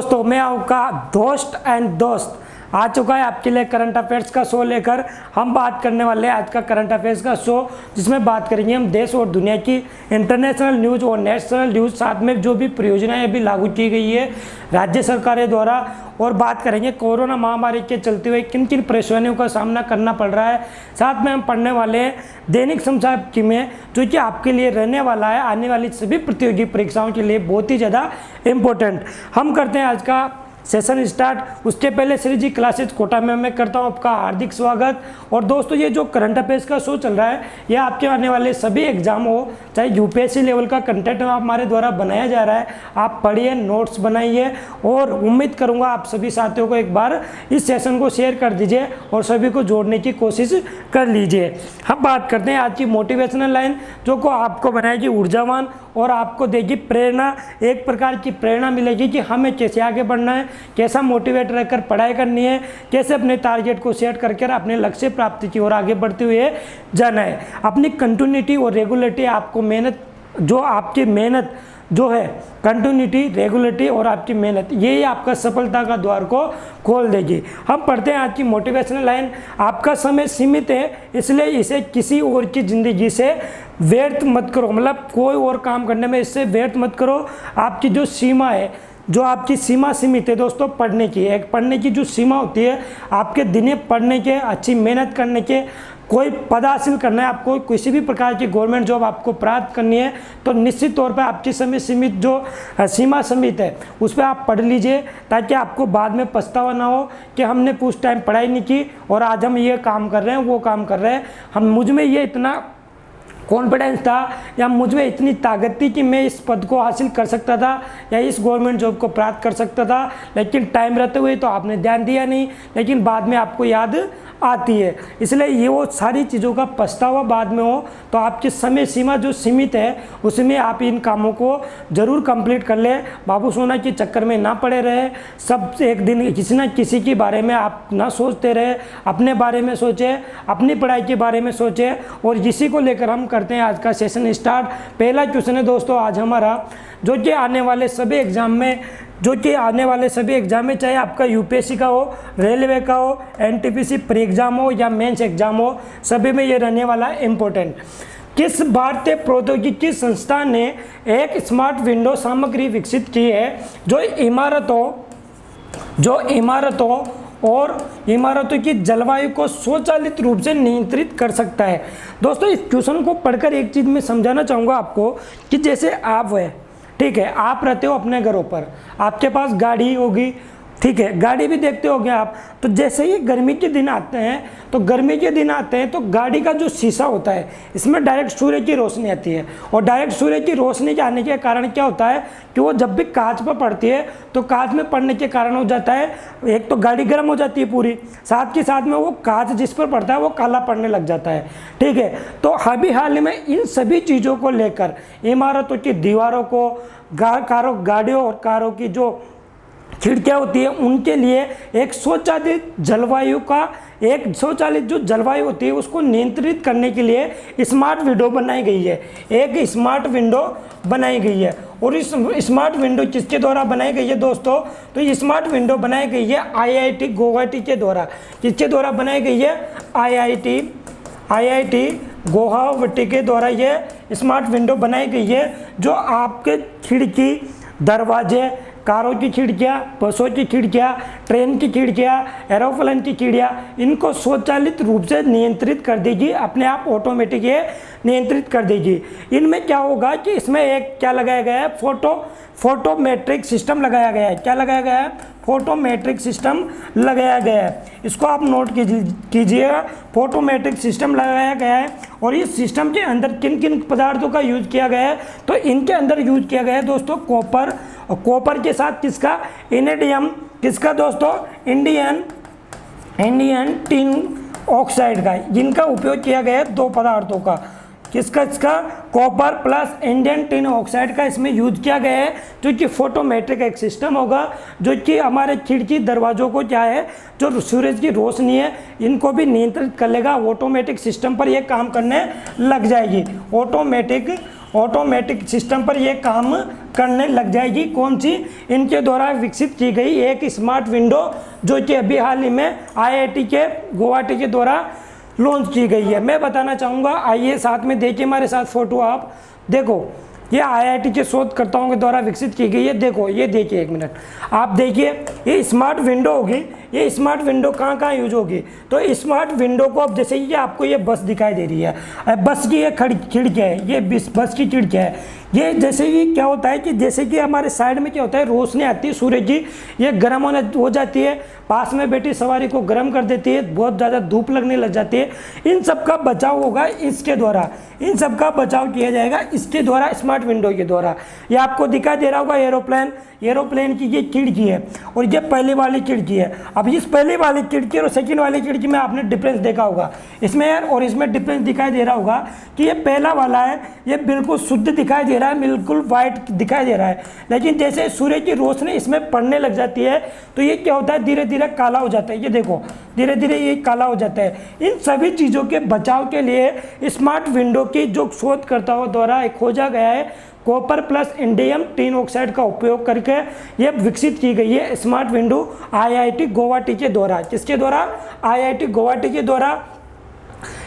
दोस्तों मैं आपका दोस्त एंड दोस्त आ चुका है आपके लिए करंट अफेयर्स का शो लेकर। हम बात करने वाले हैं आज का करंट अफेयर्स का शो, जिसमें बात करेंगे हम देश और दुनिया की इंटरनेशनल न्यूज़ और नेशनल न्यूज़, साथ में जो भी परियोजनाएं अभी लागू की गई है राज्य सरकारों द्वारा, और बात करेंगे कोरोना महामारी के चलते हुए किन किन परेशानियों का सामना करना पड़ रहा है। साथ में हम पढ़ने वाले हैं दैनिक समाचार की में, जो कि आपके लिए रहने वाला है आने वाली सभी प्रतियोगी परीक्षाओं के लिए बहुत ही ज़्यादा इम्पोर्टेंट। हम करते हैं आज का सेशन स्टार्ट। उसके पहले श्री जी क्लासेज कोटा में मैं करता हूं आपका हार्दिक स्वागत। और दोस्तों ये जो करंट अफेयर्स का शो चल रहा है, ये आपके आने वाले सभी एग्जाम हो, चाहे यूपीएससी लेवल का कंटेंट हमारे द्वारा बनाया जा रहा है। आप पढ़िए, नोट्स बनाइए, और उम्मीद करूंगा आप सभी साथियों को एक बार इस सेशन को शेयर कर दीजिए और सभी को जोड़ने की कोशिश कर लीजिए। हम बात करते हैं आज की मोटिवेशनल लाइन, जो को आपको बनाएगी ऊर्जावान और आपको देगी प्रेरणा। एक प्रकार की प्रेरणा मिलेगी कि हमें कैसे आगे बढ़ना है, कैसा मोटिवेट रहकर पढ़ाई करनी है, कैसे अपने टारगेट को सेट करके अपने लक्ष्य प्राप्ति की ओर आगे बढ़ते हुए जाना है। अपनी कंटिन्यूटी और रेगुलरिटी, आपको मेहनत, जो आपकी मेहनत जो है, कंटिन्यूटी, रेगुलरिटी और आपकी मेहनत, यही आपका सफलता का द्वार को खोल देगी। हम पढ़ते हैं आज की मोटिवेशनल लाइन। आपका समय सीमित है, इसलिए इसे किसी और की ज़िंदगी से व्यर्थ मत करो। मतलब कोई और काम करने में इससे व्यर्थ मत करो। आपकी जो सीमा है, जो आपकी सीमा सीमित है दोस्तों पढ़ने की, एक पढ़ने की जो सीमा होती है, आपके दिन पढ़ने के, अच्छी मेहनत करने के, कोई पद हासिल करना है आपको, किसी भी प्रकार की गवर्नमेंट जॉब आपको प्राप्त करनी है, तो निश्चित तौर पर आपकी समय सीमित जो सीमा सीमित है उस पर आप पढ़ लीजिए, ताकि आपको बाद में पछतावा ना हो कि हमने कुछ टाइम पढ़ाई नहीं की और आज हम ये काम कर रहे हैं, वो काम कर रहे हैं। हम मुझ में ये इतना कॉन्फिडेंस था या मुझ में इतनी ताकत थी कि मैं इस पद को हासिल कर सकता था या इस गवर्नमेंट जॉब को प्राप्त कर सकता था, लेकिन टाइम रहते हुए तो आपने ध्यान दिया नहीं, लेकिन बाद में आपको याद आती है। इसलिए ये वो सारी चीज़ों का पछतावा बाद में हो, तो आपकी समय सीमा जो सीमित है उसमें आप इन कामों को ज़रूर कंप्लीट कर ले। बाबू सोना के चक्कर में ना पड़े रहे, सब एक दिन किसी न किसी के बारे में आप ना सोचते रहे, अपने बारे में सोचें, अपनी पढ़ाई के बारे में सोचें। और इसी को लेकर हम करते हैं आज का सेशन स्टार्ट। पहला क्वेश्चन है दोस्तों आज हमारा, जो कि आने वाले सभी एग्जाम में, चाहे आपका यूपीएससी का हो, रेलवे का हो, एनटीपीसी प्री एग्जाम हो या मेंस एग्जाम हो, सभी में ये रहने वाला इम्पोर्टेंट। किस भारतीय प्रौद्योगिकी संस्थान ने एक स्मार्ट विंडो सामग्री विकसित की है जो इमारतों की जलवायु को स्वचालित रूप से नियंत्रित कर सकता है? दोस्तों इस क्वेश्चन को पढ़कर एक चीज़ मैं समझाना चाहूँगा आपको कि जैसे आप है, ठीक है, आप रहते हो अपने घरों पर, आपके पास गाड़ी होगी, ठीक है, गाड़ी भी देखते होगे आप। तो जैसे ही गर्मी के दिन आते हैं तो गाड़ी का जो शीशा होता है, इसमें डायरेक्ट सूर्य की रोशनी आती है, और डायरेक्ट सूर्य की रोशनी के आने के कारण क्या होता है कि वो जब भी कांच पर पड़ती है तो कांच में पड़ने के कारण हो जाता है, एक तो गाड़ी गर्म हो जाती है पूरी, साथ के साथ में वो कांच जिस पर पड़ता है वो काला पड़ने लग जाता है, ठीक है। तो अभी हाल में इन सभी चीज़ों को लेकर इमारतों की दीवारों को, गाड़ियों और कारों की जो खिड़कियाँ होती है उनके लिए एक स्वचालित जो जलवायु होती है उसको नियंत्रित करने के लिए स्मार्ट विंडो बनाई गई है। एक स्मार्ट विंडो बनाई गई है, और इस स्मार्ट विंडो किसके द्वारा बनाई गई है दोस्तों? तो ये स्मार्ट विंडो बनाई गई है आईआईटी गुवाहाटी के द्वारा। किसके द्वारा बनाई गई है? आईआईटी गुवाहाटी के द्वारा ये स्मार्ट विंडो बनाई गई है, जो आपके खिड़की, दरवाजे, कारों की खिड़कियाँ, बसों की खिड़कियाँ, ट्रेन की खिड़कियाँ, एरोप्लेन की खिड़कियाँ, इनको स्वचालित रूप से नियंत्रित कर देगी, अपने आप ऑटोमेटिक ये नियंत्रित कर देगी। इनमें क्या होगा कि इसमें एक क्या लगाया गया है? फोटोमेट्रिक सिस्टम लगाया गया है। क्या लगाया गया है? फोटोमेट्रिक सिस्टम लगाया गया है। इसको आप नोट कीजिएगा, फोटोमेट्रिक सिस्टम लगाया गया है। और इस सिस्टम के अंदर किन किन पदार्थों का यूज किया गया है? तो इनके अंदर यूज किया गया है दोस्तों कॉपर, और कॉपर के साथ किसका? इनेडियम, किसका दोस्तों? इंडियन टिन ऑक्साइड का। जिनका उपयोग किया गया है दो पदार्थों का, किसका? Copper plus Indian tin oxide का इसमें यूज किया गया है, जो कि फोटोमेट्रिक एक सिस्टम होगा, जो कि हमारे खिड़की दरवाजों को क्या है, जो सूरज की रोशनी है इनको भी नियंत्रित कर लेगा। ऑटोमेटिक सिस्टम पर यह काम करने लग जाएगी। ऑटोमेटिक सिस्टम पर ये काम करने लग जाएगी। कौन सी? इनके द्वारा विकसित की गई एक स्मार्ट विंडो जो कि अभी हाल ही में IIT के गुवाहाटी के द्वारा लॉन्च की गई है। मैं बताना चाहूँगा, आइए साथ में देखिए हमारे साथ फोटो। आप देखो, ये IIT के शोधकर्ताओं के द्वारा विकसित की गई है। देखो, ये देखिए, एक मिनट आप देखिए, ये स्मार्ट विंडो होगी। ये स्मार्ट विंडो कहाँ कहाँ यूज होगी? तो स्मार्ट विंडो को अब जैसे ये आपको ये बस दिखाई दे रही है, बस की ये खिड़की है, ये बस की खिड़की है। ये जैसे ही क्या होता है कि जैसे कि हमारे साइड में क्या होता है, रोशनी आती है सूर्य की, ये गर्म होने हो जाती है, पास में बैठी सवारी को गर्म कर देती है, बहुत ज़्यादा धूप लगने लग जाती है। इन सब का बचाव होगा इसके द्वारा, इन सब का बचाव किया जाएगा इसके द्वारा, स्मार्ट विंडो के द्वारा। ये आपको दिखाई दे रहा होगा एरोप्लेन की ये खिड़की है और ये पहली वाली खिड़की है। अब इस पहली वाली खिड़की और सेकंड वाली खिड़की में आपने डिफरेंस देखा होगा इसमें, और इसमें डिफरेंस दिखाई दे रहा होगा कि ये पहला वाला है, ये बिल्कुल शुद्ध दिखाई दे रहा है, बिल्कुल वाइट दिखाई दे रहा है। लेकिन जैसे सूर्य की रोशनी इसमें पड़ने लग जाती है तो ये क्या होता है, धीरे धीरे काला हो जाता है। ये देखो, धीरे धीरे ये काला हो जाता है। इन सभी चीज़ों के बचाव के लिए स्मार्ट विंडो की जो शोधकर्ताओं द्वारा खोजा गया है, copper plus indium tin oxide का उपयोग करके ये विकसित की गई है स्मार्ट विंडो IIT गुवाहाटी के द्वारा। किसके द्वारा? IIT गुवाहाटी के द्वारा।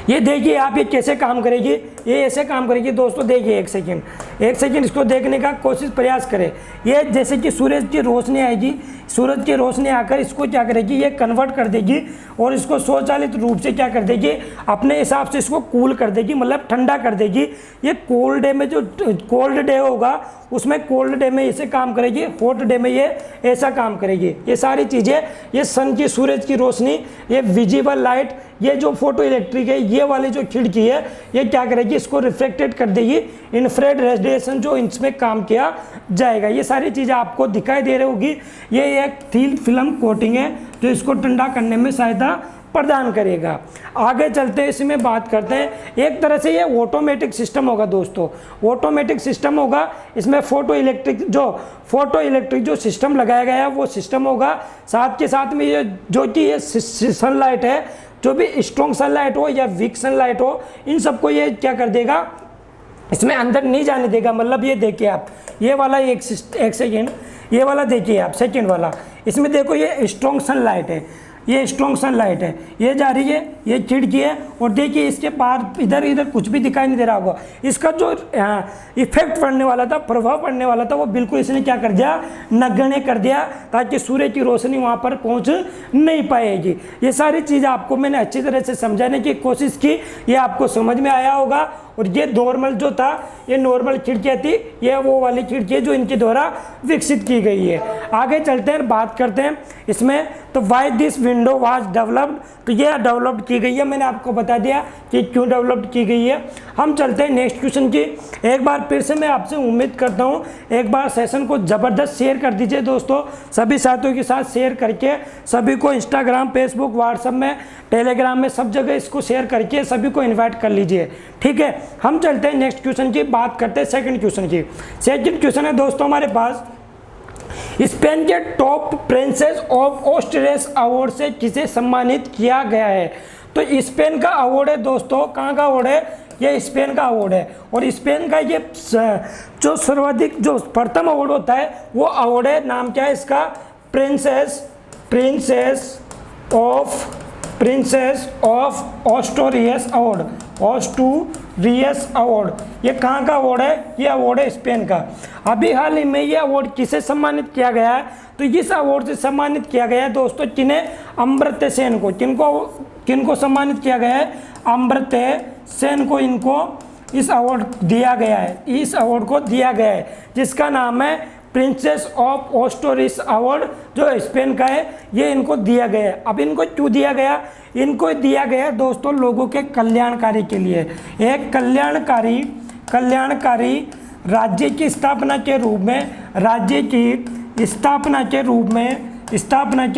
ये देखिए आप, ये कैसे काम करेगी, ये ऐसे काम करेगी दोस्तों। देखिए एक सेकंड इसको देखने का कोशिश प्रयास करें। ये जैसे कि सूरज की रोशनी आएगी, सूरज की रोशनी आकर इसको क्या करेगी, ये कन्वर्ट कर देगी और इसको स्वचालित रूप से क्या कर देगी, अपने हिसाब से इसको कूल कर देगी, मतलब ठंडा कर देगी। ये कोल्ड डे में जो कोल्ड डे होगा उसमें कोल्ड डे में ऐसे काम करेगी, हॉट डे में ये ऐसा काम करेगी। ये सारी चीज़ें, ये सन की, सूरज की रोशनी, ये विजिबल लाइट, ये जो फोटो इलेक्ट्रिक है, ये वाली जो खिड़की है, ये क्या करेगी, इसको रिफ्लेक्टेड कर देगी, इंफ्रारेड रेडिएशन जो इसमें काम किया जाएगा। ये सारी चीज़ें आपको दिखाई दे रही होगी। ये एक थीन फिल्म कोटिंग है जो इसको ठंडा करने में सहायता प्रदान करेगा। आगे चलते हैं, इसमें बात करते हैं। एक तरह से ये ऑटोमेटिक सिस्टम होगा दोस्तों, ऑटोमेटिक सिस्टम होगा। इसमें फोटो इलेक्ट्रिक जो सिस्टम लगाया गया है वो सिस्टम होगा। साथ के साथ में ये जो कि ये सनलाइट है, जो भी स्ट्रॉन्ग सनलाइट हो या वीक सनलाइट हो, इन सबको ये क्या कर देगा, इसमें अंदर नहीं जाने देगा। मतलब ये देखिए आप, ये वाला एक सेकेंड, ये वाला देखिए आप, सेकेंड वाला, इसमें देखो ये स्ट्रॉन्ग सनलाइट है, ये स्ट्रॉन्ग सनलाइट है, ये जा रही है, ये खिड़की है, और देखिए इसके पार इधर इधर कुछ भी दिखाई नहीं दे रहा होगा। इसका जो इफेक्ट पड़ने वाला था, प्रभाव पड़ने वाला था, वो बिल्कुल इसने क्या कर दिया, नगण्य कर दिया, ताकि सूर्य की रोशनी वहाँ पर पहुँच नहीं पाएगी। ये सारी चीज़ आपको मैंने अच्छी तरह से समझाने की कोशिश की, ये आपको समझ में आया होगा। और ये नॉर्मल जो था, ये नॉर्मल खिड़कियाँ थी, ये वो वाली खिड़की जो इनके द्वारा विकसित की गई है। आगे चलते हैं, बात करते हैं इसमें, तो why this window was developed, तो ये डेवलप्ड की गई है, मैंने आपको बता दिया कि क्यों डेवलप्ड की गई है। हम चलते हैं नेक्स्ट क्वेश्चन की। एक बार फिर से मैं आपसे उम्मीद करता हूँ, एक बार सेशन को ज़बरदस्त शेयर कर दीजिए दोस्तों, सभी साथियों के साथ शेयर करके, सभी को इंस्टाग्राम, फेसबुक, व्हाट्सएप में, टेलीग्राम में, सब जगह इसको शेयर करके सभी को इन्वाइट कर लीजिए, ठीक है। हम चलते हैं नेक्स्ट क्वेश्चन की, बात करते हैं सेकंड क्वेश्चन की। सेकंड क्वेश्चन है दोस्तों हमारे पास, स्पेन के टॉप प्रिंसेस ऑफ ऑस्ट्रेलियस अवार्ड से किसे सम्मानित किया गया है? तो स्पेन का अवार्ड है दोस्तों, कहाँ का अवार्ड है, ये स्पेन का अवार्ड है। और स्पेन का ये जो सर्वाधिक जो प्रथम अवार्ड होता है वो अवार्ड है, नाम क्या है इसका, प्रिंसेस ऑफ ऑस्ट्रेलियस अवार्ड। ये कहाँ का अवार्ड है, ये अवार्ड है स्पेन का। अभी हाल ही में ये अवार्ड किसे सम्मानित किया गया है, तो इस अवार्ड से सम्मानित किया गया है दोस्तों, किन्हें, अमर्त्य सेन को। किनको सम्मानित किया गया है, अमर्त्य सेन को इनको इस अवार्ड दिया गया है, इस अवार्ड को दिया गया है, जिसका नाम है प्रिंसेस ऑफ ऑस्ट्रेलियस अवार्ड, जो स्पेन का है, ये इनको दिया गया है। अब इनको क्यों दिया गया, इनको दिया गया दोस्तों लोगों के कल्याणकारी के लिए, एक कल्याणकारी राज्य की स्थापना के रूप में, राज्य की स्थापना के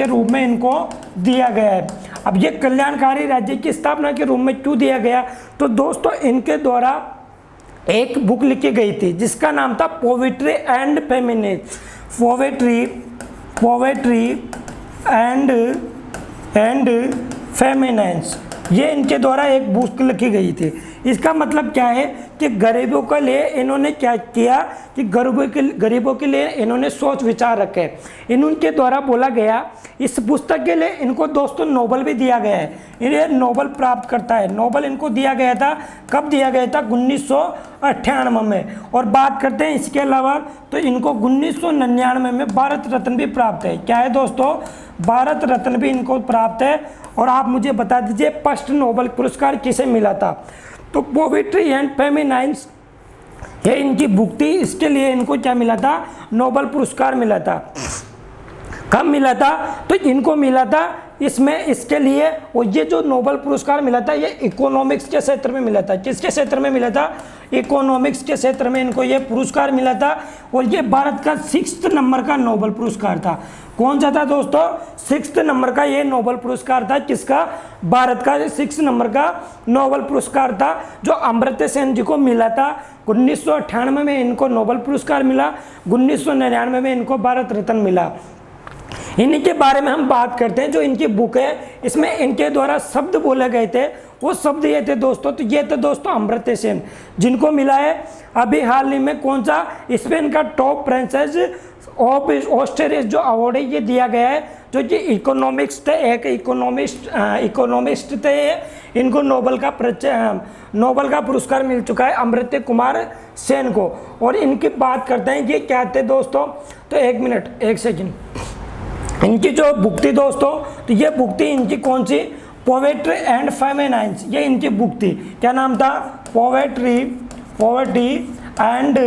रूप में इनको दिया गया है। अब ये कल्याणकारी राज्य की स्थापना के रूप में क्यों दिया गया, तो दोस्तों इनके द्वारा एक बुक लिखी गई थी जिसका नाम था पोएट्री एंड फेमिनेंस। ये इनके द्वारा एक बुक लिखी गई थी, इसका मतलब क्या है कि गरीबों के लिए इन्होंने क्या किया कि गरीबों के लिए इन्होंने सोच विचार रखे। इनके द्वारा बोला गया, इस पुस्तक के लिए इनको दोस्तों नोबल भी दिया गया है, इन्हें नोबल प्राप्त करता है। नोबल इनको दिया गया था, कब दिया गया था? 1998 में। और बात करते हैं इसके अलावा तो इनको 1999 में भारत रत्न भी प्राप्त है। क्या है दोस्तों? भारत रत्न भी इनको प्राप्त है। और आप मुझे बता दीजिए फर्स्ट नोबल पुरस्कार किसे मिला था? तो पोएट्री एंड फेमिनाइन्स, ये इनकी बुक थी, इसके लिए इनको क्या मिला था? नोबल पुरस्कार मिला था। कब मिला था? तो इनको मिला था इसमें, इसके लिए, और ये जो नोबल पुरस्कार मिला था ये इकोनॉमिक्स के क्षेत्र में मिला था। किसके क्षेत्र में मिला था? इकोनॉमिक्स के क्षेत्र में इनको ये पुरस्कार मिला था। और ये भारत का 6th नंबर का नोबल पुरस्कार था। कौन सा था दोस्तों? 6th नंबर का ये नोबल पुरस्कार था। किसका? भारत का 6th नंबर का नोबल पुरस्कार था, जो अमर्त्य सेन जी को मिला था। 1998 में इनको नोबल पुरस्कार मिला, 1999 में इनको भारत रत्न मिला। इन्हीं के बारे में हम बात करते हैं। जो इनकी बुक है इसमें इनके द्वारा शब्द बोले गए थे, वो शब्द ये थे दोस्तों, तो ये थे दोस्तों अमर्त्य सेन, जिनको मिला है अभी हाल ही में कौन सा? स्पेन का टॉप प्रिंसेस ऑफ ऑस्ट्रेरियस जो अवार्ड है ये दिया गया है। जो कि इकोनॉमिक्स थे, एक इकोनॉमिस्ट थे, इनको नोबल का पुरस्कार मिल चुका है अमर्त्य कुमार सेन को। और इनकी बात करते हैं ये क्या थे दोस्तों? तो एक मिनट, एक सेकेंड। इनकी जो बुक थी दोस्तों, तो ये बुक थी इनकी कौन सी? पोएट्री एंड फेमिनाइन्स, ये इनकी बुक थी। क्या नाम था? पोएट्री एंड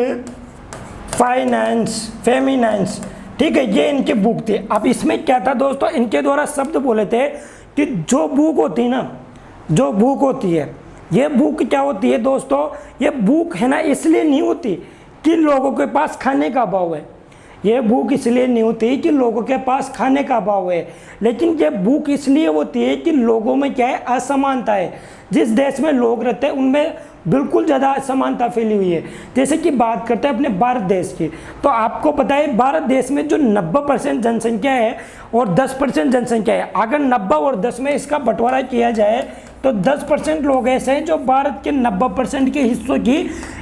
फेमिनाइन्स, ठीक है, ये इनकी बुक थी। अब इसमें क्या था दोस्तों? इनके द्वारा शब्द बोले थे कि जो बुक होती है ना, जो बुक होती है, ये बुक क्या होती है दोस्तों? ये बुक है ना इसलिए नहीं होती कि लोगों के पास खाने का अभाव है। ये भूख इसलिए नहीं होती कि लोगों के पास खाने का अभाव है, लेकिन ये भूख इसलिए होती है कि लोगों में क्या है? असमानता है। जिस देश में लोग रहते हैं उनमें बिल्कुल ज़्यादा असमानता फैली हुई है। जैसे कि बात करते हैं अपने भारत देश की, तो आपको पता है भारत देश में जो 90% जनसंख्या है और 10% जनसंख्या है, अगर 90 और 10 में इसका बंटवारा किया जाए तो 10% लोग ऐसे हैं जो भारत के 90% के हिस्सों की,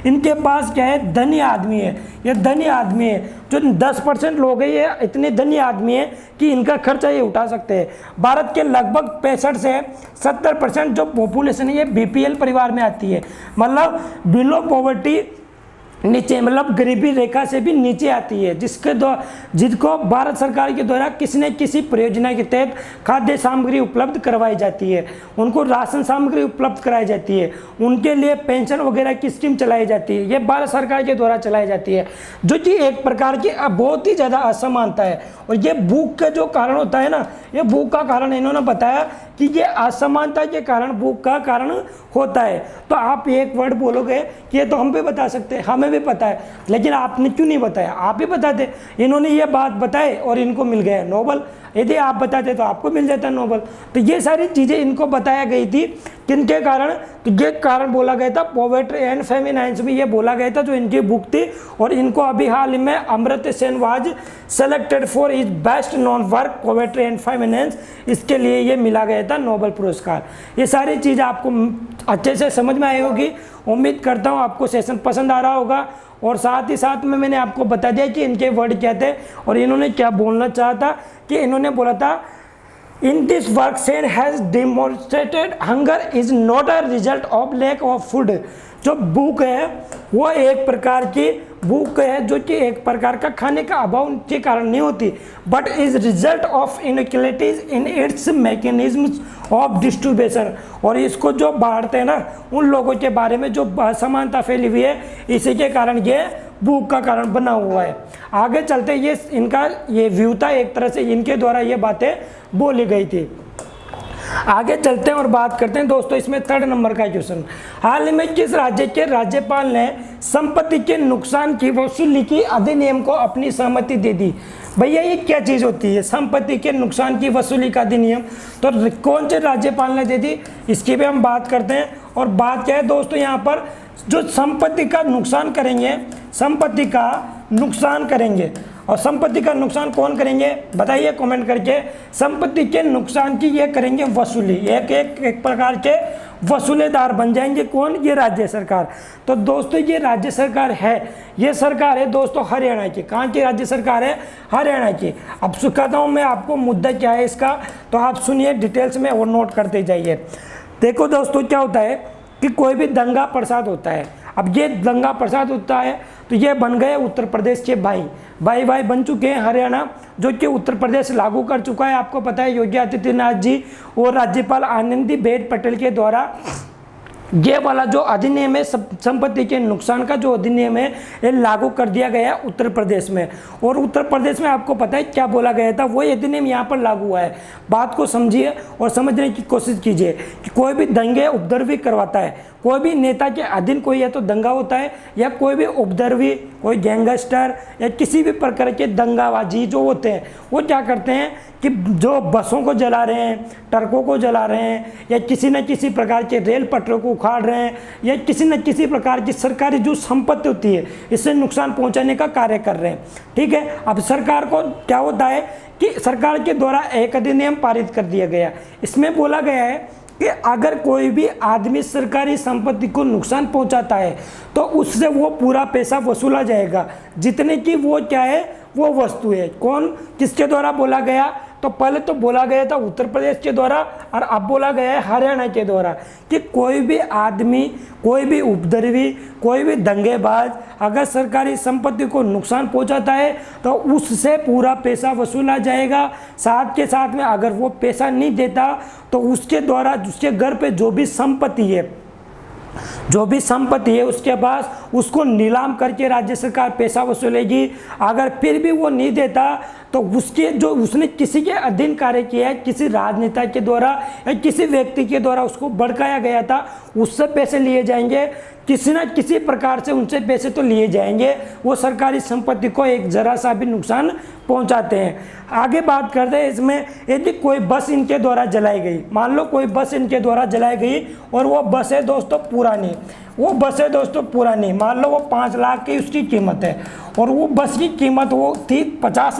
इनके पास क्या है? धनी आदमी है। ये धनी आदमी है। जो 10% लोग हैं ये इतने धनी आदमी है कि इनका खर्चा ये उठा सकते हैं। भारत के लगभग 65 से 70% जो पॉपुलेशन है ये BPL परिवार में आती है, मतलब बिलो पॉवर्टी नीचे, मतलब गरीबी रेखा से भी नीचे आती है, जिसको भारत सरकार के द्वारा किसी न किसी परियोजना के तहत खाद्य सामग्री उपलब्ध करवाई जाती है, उनको राशन सामग्री उपलब्ध कराई जाती है, उनके लिए पेंशन वगैरह की स्कीम चलाई जाती है। ये भारत सरकार के द्वारा चलाई जाती है, जो कि एक प्रकार की बहुत ही ज़्यादा असमानता है। और ये भूख का जो कारण होता है ना, ये भूख का कारण इन्होंने बताया कि ये असमानता के कारण भूख का कारण होता है। तो आप एक वर्ड बोलोगे कि ये तो हम भी बता सकते हैं, हमें भी पता है, लेकिन आपने क्यों नहीं बताया? आप ही बताते। इन्होंने ये बात बताई और इनको मिल गया नोबल। यदि आप बताते तो आपको मिल जाता नोबल। तो ये सारी चीज़ें इनको बताया गई थी, किनके कारण? तो ये कारण बोला गया था पोएट्री एंड फेमिनाइन्स में, ये बोला गया था जो इनकी बुक थी। और इनको अभी हाल ही में Amartya Sen was selected for his best non work poetry and feminines, इसके लिए ये मिला गया था नोबल पुरस्कार। ये सारी चीज़ आपको अच्छे से समझ में आई होगी। उम्मीद करता हूँ आपको सेशन पसंद आ रहा होगा। और साथ ही साथ में मैंने आपको बता दिया कि इनके वर्ड क्या थे और इन्होंने क्या बोलना चाहा था। कि इन्होंने बोला था, in this work Sen has demonstrated hunger is not a result of lack of food. जो भूख है वो एक प्रकार की भूख है जो कि एक प्रकार का खाने का अभाव के कारण नहीं होती, but is result of inequalities in its mechanisms of distribution. और इसको जो बांटते हैं ना, उन लोगों के बारे में जो असमानता फैली हुई है, इसी के कारण ये भूख का कारण बना हुआ है। आगे चलते ये इनका ये व्यू था, एक तरह से इनके द्वारा ये बातें बोली गई थी। आगे चलते हैं और बात करते हैं दोस्तों, इसमें 3rd नंबर का क्वेश्चन, हाल ही में किस राज्य के राज्यपाल ने संपत्ति के नुकसान की वसूली की अधिनियम को अपनी सहमति दे दी? भैया ये क्या चीज़ होती है संपत्ति के नुकसान की वसूली का अधिनियम? तो कौन से राज्यपाल ने दे दी, इसकी भी हम बात करते हैं। और बात क्या है दोस्तों, यहाँ पर जो संपत्ति का नुकसान करेंगे, संपत्ति का नुकसान करेंगे, और संपत्ति का नुकसान कौन करेंगे बताइए कमेंट करके। संपत्ति के नुकसान की ये करेंगे वसूली, एक प्रकार के वसूलेदार बन जाएंगे। कौन? ये राज्य सरकार। तो दोस्तों ये राज्य सरकार है, ये सरकार है दोस्तों हरियाणा की। कहाँ की राज्य सरकार है? हरियाणा की। अब सिखाता हूँ मैं आपको मुद्दा क्या है इसका, तो आप सुनिए डिटेल्स में और नोट करते जाइए। देखो दोस्तों क्या होता है कि कोई भी दंगा प्रसाद होता है, अब ये दंगा प्रसाद होता है तो ये बन गए उत्तर प्रदेश के भाई बन चुके हैं हरियाणा, जो कि उत्तर प्रदेश लागू कर चुका है। आपको पता है योगी आदित्यनाथ जी और राज्यपाल आनंदीबेन पटेल के द्वारा ये वाला जो अधिनियम है संपत्ति के नुकसान का जो अधिनियम है ये लागू कर दिया गया है उत्तर प्रदेश में। और उत्तर प्रदेश में आपको पता है क्या बोला गया था, वही अधिनियम यहाँ पर लागू हुआ है। बात को समझिए और समझने की कोशिश कीजिए कि कोई भी दंगे उपद्रवी करवाता है, कोई भी नेता के अधीन कोई या तो दंगा होता है या कोई भी उपद्रवी, कोई गैंगस्टर या किसी भी प्रकार के दंगाबाजी जो होते हैं, वो क्या करते हैं कि जो बसों को जला रहे हैं, ट्रकों को जला रहे हैं, या किसी न किसी प्रकार के रेल पटरियों को उखाड़ रहे हैं, या किसी न किसी प्रकार की सरकारी जो संपत्ति होती है इससे नुकसान पहुंचाने का कार्य कर रहे हैं। ठीक है, अब सरकार को क्या होता है कि सरकार के द्वारा एक अधिनियम पारित कर दिया गया। इसमें बोला गया है कि अगर कोई भी आदमी सरकारी संपत्ति को नुकसान पहुंचाता है तो उससे वो पूरा पैसा वसूला जाएगा जितने की वो क्या है, वो वस्तु है। कौन, किसके द्वारा बोला गया? तो पहले तो बोला गया था उत्तर प्रदेश के द्वारा और अब बोला गया है हरियाणा के द्वारा कि कोई भी आदमी, कोई भी उपद्रवी, कोई भी दंगेबाज अगर सरकारी संपत्ति को नुकसान पहुंचाता है तो उससे पूरा पैसा वसूला जाएगा। साथ के साथ में अगर वो पैसा नहीं देता तो उसके द्वारा उसके घर पे जो भी संपत्ति है उसके पास, उसको नीलाम करके राज्य सरकार पैसा वसूलेगी। अगर फिर भी वो नहीं देता तो उसके जो उसने किसी के अधीन कार्य किया है, किसी राजनेता के द्वारा या किसी व्यक्ति के द्वारा उसको भड़काया गया था, उससे पैसे लिए जाएंगे। किसी न किसी प्रकार से उनसे पैसे तो लिए जाएंगे, वो सरकारी संपत्ति को एक जरा सा भी नुकसान पहुंचाते हैं। आगे बात करते हैं इसमें, यदि कोई बस इनके द्वारा जलाई गई, मान लो कोई बस इनके द्वारा जलाई गई और वो बस है दोस्तों पुरानी, मान लो वो 5 लाख की उसकी कीमत है और वो बस की कीमत वो थी 50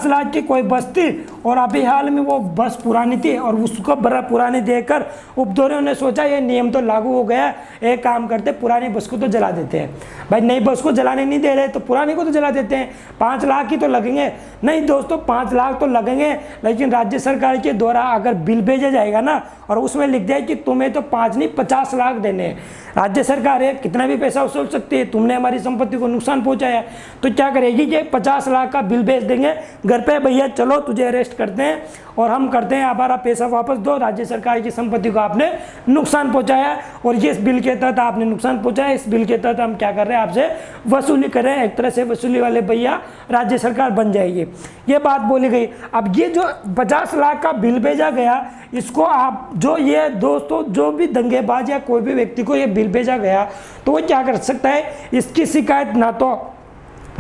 लाख की कोई बस थी और अभी हाल में वो बस पुरानी थी और उसको बड़ा पुरानी देकर उपद्रवियों ने सोचा ये नियम तो लागू हो गया, एक काम करते पुरानी बस को तो जला देते हैं। भाई नई बस को जलाने नहीं दे रहे तो पुरानी को तो जला देते हैं। 5 लाख ही तो लगेंगे। नहीं दोस्तों 5 लाख तो लगेंगे, लेकिन राज्य सरकार के द्वारा अगर बिल भेजा जाएगा ना और उसमें लिख दिया कि तुम्हें तो 5 नहीं 50 लाख देने हैं। राज्य सरकार है कितना भी पैसा वसूल सकती है, तुमने हमारी संपत्ति को नुकसान पहुंचाया तो क्या करेगी कि 50 लाख का बिल भेज देंगे घर पे, भैया चलो तुझे अरेस्ट करते हैं और हम करते हैं हमारा पैसा वापस दो, राज्य सरकार की संपत्ति को आपने नुकसान पहुंचाया और ये इस बिल के तहत आपने नुकसान पहुंचाया, इस बिल के तहत हम क्या कर रहे हैं आपसे वसूली कर रहे हैं। एक तरह से वसूली वाले भैया राज्य सरकार बन जाएगी, ये बात बोली गई। अब ये जो 50 लाख का बिल भेजा गया, इसको आप जो ये दोस्तों जो भी दंगेबाज या कोई भी व्यक्ति को ये बिल भेजा गया तो वो क्या कर सकता है, इसकी शिकायत ना तो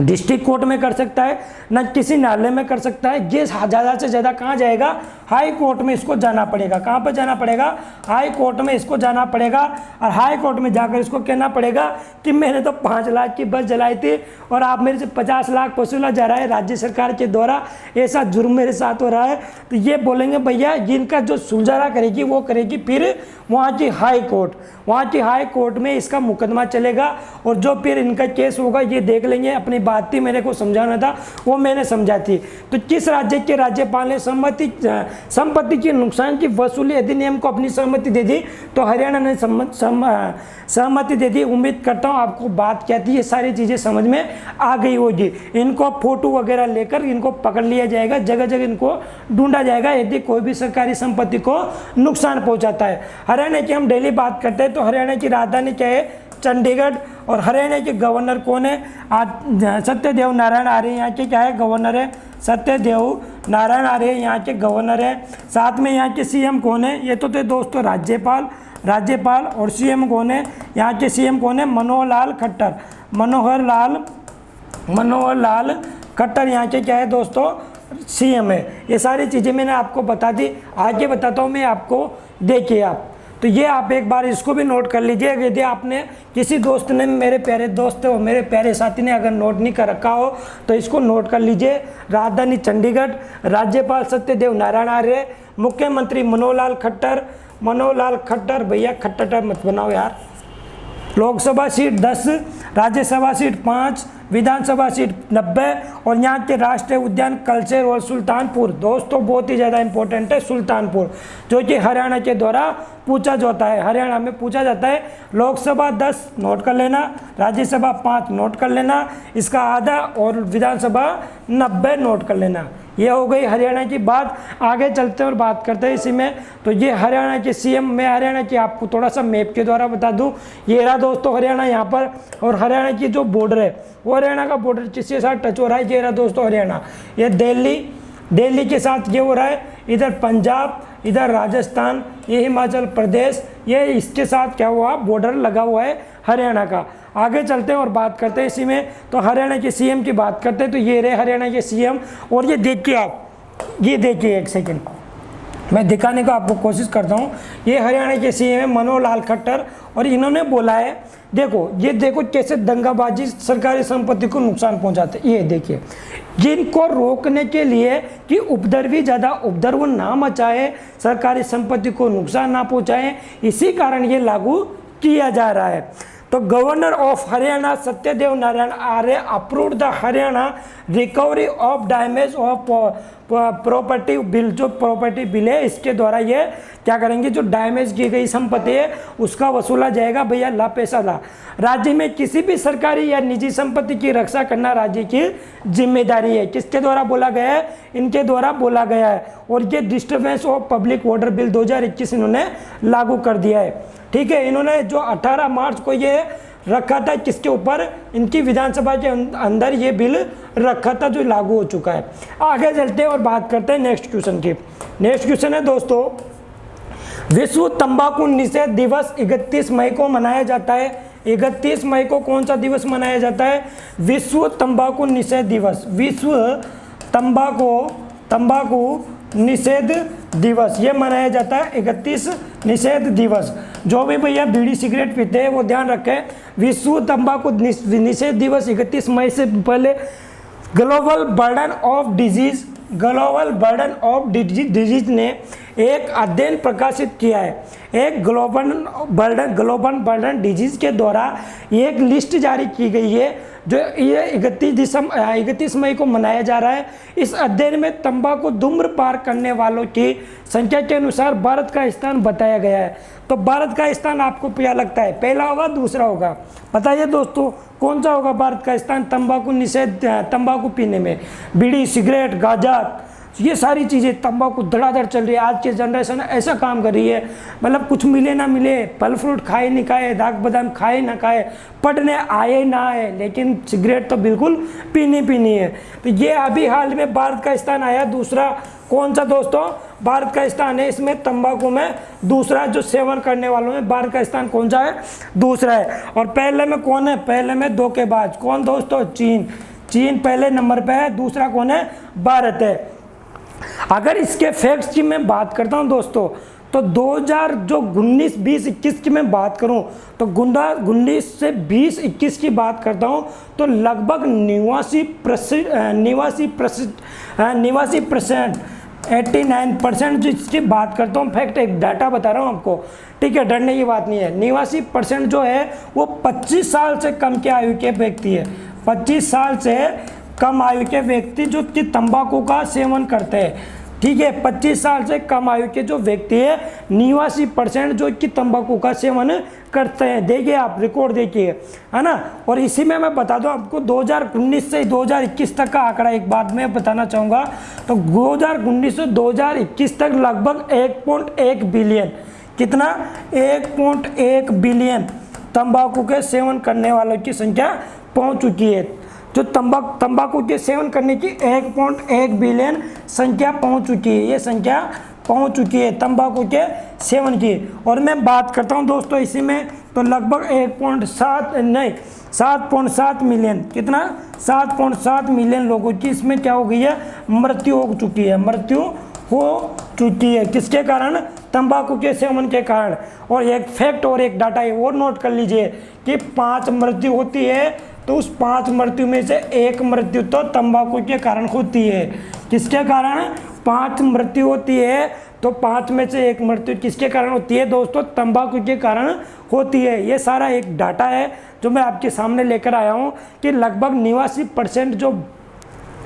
डिस्ट्रिक्ट कोर्ट में कर सकता है ना किसी न्यायालय में कर सकता है। ये ज़्यादा से ज़्यादा कहाँ जाएगा, हाई कोर्ट में इसको जाना पड़ेगा। कहाँ पर जाना पड़ेगा, हाई कोर्ट में इसको जाना पड़ेगा और हाई कोर्ट में जाकर इसको कहना पड़ेगा कि मैंने तो 5 लाख की बस जलाई थी और आप मेरे से 50 लाख वसूला जा रहा है राज्य सरकार के द्वारा, ऐसा जुर्म मेरे साथ हो रहा है। तो ये बोलेंगे भैया जिनका जो सुलझाना करेगी वो करेगी फिर वहाँ की हाई कोर्ट में इसका मुकदमा चलेगा और जो फिर इनका केस होगा ये देख लेंगे। अपनी बात थी, मेरे को समझाना था वो मैंने समझा थी। तो किस राज्य के राज्यपाल ने संपत्ति के नुकसान की वसूली अधिनियम को अपनी सहमति दे दी, तो हरियाणा ने सहमति दे दी। उम्मीद करता हूँ आपको बात क्या थी ये सारी चीज़ें समझ में आ गई होगी। इनको फोटो वगैरह लेकर इनको पकड़ लिया जाएगा, जगह जगह इनको ढूंढा जाएगा यदि कोई भी सरकारी संपत्ति को नुकसान पहुंचाता है। हरियाणा की हम डेली बात करते हैं तो हरियाणा की राजधानी क्या है, चंडीगढ़। और हरियाणा के गवर्नर कौन है, आज सत्यदेव नारायण आर्य यहाँ के क्या है, गवर्नर है। सत्यदेव नारायण आर्य यहाँ के गवर्नर है। साथ में यहाँ के सीएम कौन है, ये तो थे दोस्तों राज्यपाल। और सीएम कौन है, यहाँ के सीएम कौन है, मनोहर लाल खट्टर यहाँ के क्या है दोस्तों, सीएम है। ये सारी चीज़ें मैंने आपको बता दी, आगे बताता हूँ मैं आपको, देखिए आप तो ये आप एक बार इसको भी नोट कर लीजिए। यदि आपने किसी दोस्त ने, मेरे प्यारे दोस्त और मेरे प्यारे साथी ने अगर नोट नहीं कर रखा हो तो इसको नोट कर लीजिए। राजधानी चंडीगढ़, राज्यपाल सत्यदेव नारायण आर्य, मुख्यमंत्री मनोहर लाल खट्टर, मनोहर लाल खट्टर, भैया खट्टर मत बनाओ यार। लोकसभा सीट 10, राज्यसभा सीट 5, विधानसभा सीट 90 और यहाँ के राष्ट्रीय उद्यान कलसेर और सुल्तानपुर। दोस्तों बहुत ही ज़्यादा इंपॉर्टेंट है सुल्तानपुर, जो कि हरियाणा के द्वारा पूछा जाता है, हरियाणा में पूछा जाता है। लोकसभा 10 नोट कर लेना, राज्यसभा 5 नोट कर लेना, इसका आधा, और विधानसभा 90 नोट कर लेना। ये हो गई हरियाणा की बात। आगे चलते हैं और बात करते हैं इसी में। तो ये हरियाणा के सीएम, मैं हरियाणा की आपको थोड़ा सा मैप के द्वारा बता दूं। ये रहा दोस्तों हरियाणा यहाँ पर, और हरियाणा की जो बॉर्डर है वो हरियाणा का बॉर्डर किसके साथ टच हो रहा है, ये रहा दोस्तों हरियाणा। ये दिल्ली के साथ ये हो रहा है, इधर पंजाब, इधर राजस्थान, ये हिमाचल प्रदेश, ये इसके साथ क्या हुआ, बॉर्डर लगा हुआ है हरियाणा का। आगे चलते हैं और बात करते हैं इसी में। तो हरियाणा के सीएम की बात करते हैं, तो ये रहे हरियाणा के सीएम। और ये देखिए आप, ये देखिए एक सेकंड मैं दिखाने का आपको कोशिश करता हूँ। ये हरियाणा के सीएम है मनोहर लाल खट्टर, और इन्होंने बोला है, ये देखो कैसे दंगाबाजी सरकारी संपत्ति को नुकसान पहुंचाते। ये देखिए, जिनको रोकने के लिए कि उपद्रवी ज़्यादा उपद्रव ना मचाए, सरकारी संपत्ति को नुकसान ना पहुंचाए, इसी कारण ये लागू किया जा रहा है। तो governor of Haryana Satyadev Narayan Arya approved the Haryana recovery of damage of property bill. जो प्रॉपर्टी बिल है इसके द्वारा ये क्या करेंगे, जो डैमेज की गई संपत्ति है उसका वसूला जाएगा। भैया ला पैसा ला। राज्य में किसी भी सरकारी या निजी संपत्ति की रक्षा करना राज्य की जिम्मेदारी है। किसके द्वारा बोला गया है, इनके द्वारा बोला गया है। और ये disturbance of public order bill 2021 इन्होंने लागू कर दिया है। ठीक है, इन्होंने जो 18 मार्च को ये रखा था, किसके ऊपर, इनकी विधानसभा के अंदर ये बिल रखा था, जो लागू हो चुका है। आगे चलते हैं और बात करते हैं नेक्स्ट क्वेश्चन की। नेक्स्ट क्वेश्चन है दोस्तों, विश्व तंबाकू निषेध दिवस 31 मई को मनाया जाता है। 31 मई को कौन सा दिवस मनाया जाता है, विश्व तंबाकू निषेध दिवस। विश्व तंबाकू निषेध दिवस ये मनाया जाता है, 31 निषेध दिवस। जो भी भैया बीड़ी सिगरेट पीते हैं वो ध्यान रखें, विश्व तंबाकू निषेध दिवस 31 मई से पहले ग्लोबल बर्डन ऑफ डिजीज ने एक अध्ययन प्रकाशित किया है। एक ग्लोबल बर्डन डिजीज के द्वारा एक लिस्ट जारी की गई है, जो ये 31 मई को मनाया जा रहा है। इस अध्ययन में तंबाकू धूम्रपान करने वालों की संख्या के अनुसार भारत का स्थान बताया गया है। तो भारत का स्थान आपको क्या लगता है, पहला होगा दूसरा होगा, बताइए दोस्तों कौन सा होगा भारत का स्थान तंबाकू निषेध, तंबाकू पीने में, बीड़ी सिगरेट गांजा ये सारी चीज़ें, तंबाकू धड़ाधड़ चल रही है। आज की जनरेशन ऐसा काम कर रही है, मतलब कुछ मिले ना मिले, फल फ्रूट खाए नहीं खाए, दाग बादाम खाए ना खाए, पढ़ने आए ना आए, लेकिन सिगरेट तो बिल्कुल पीनी है। तो ये अभी हाल में भारत का स्थान आया दूसरा। कौन सा दोस्तों, भारत का स्थान है इसमें तंबाकू में दूसरा, जो सेवन करने वालों में भारत का स्थान कौन सा है, दूसरा है। और पहले में कौन है, पहले में धोखेबाज कौन दोस्तों, चीन पहले नंबर पे है, दूसरा कौन है, भारत है। अगर इसके फैक्ट्स की मैं बात करता हूं दोस्तों, तो 2000 जो 19, 20, 21 की मैं बात करूं, तो 19 से 20, 21 की बात करता हूं, तो लगभग 89% जो इसकी बात करता हूँ, फैक्ट एक डाटा बता रहा हूँ आपको, ठीक है, डरने की बात नहीं है। 89% जो है वो 25 साल से कम की आयु के व्यक्ति है। 25 साल से कम आयु के व्यक्ति जो कि तंबाकू का सेवन करते हैं, ठीक है, 25 साल से कम आयु के जो व्यक्ति है 89% जो कि तंबाकू का सेवन करते हैं। देखिए आप रिकॉर्ड देखिए, है ना। और इसी में मैं बता दूं आपको 2019 से 2021 तक का आंकड़ा एक बात मैं बताना चाहूँगा। तो 2019 से 2021 तक लगभग 1.1 बिलियन, कितना, 1.1 बिलियन तंबाकू के सेवन करने वालों की संख्या पहुँच चुकी है। जो तंबाकू के सेवन करने की 1.1 बिलियन संख्या पहुंच चुकी है, ये संख्या पहुंच चुकी है तंबाकू के सेवन की। और मैं बात करता हूं दोस्तों इसी में, तो लगभग 7.7 मिलियन, कितना, 7.7 मिलियन लोगों की इसमें क्या हो गई है, मृत्यु हो चुकी है। किसके कारण, तंबाकू के सेवन के कारण। और एक फैक्ट और एक डाटा और नोट कर लीजिए कि 5 मृत्यु होती है, तो उस 5 मृत्यु में से 1 मृत्यु तो तंबाकू के कारण होती है। किसके कारण, 5 मृत्यु होती है, तो 5 में से 1 मृत्यु किसके कारण होती है दोस्तों? तंबाकू के कारण होती है। ये सारा एक डाटा है जो मैं आपके सामने लेकर आया हूँ कि लगभग 89% जो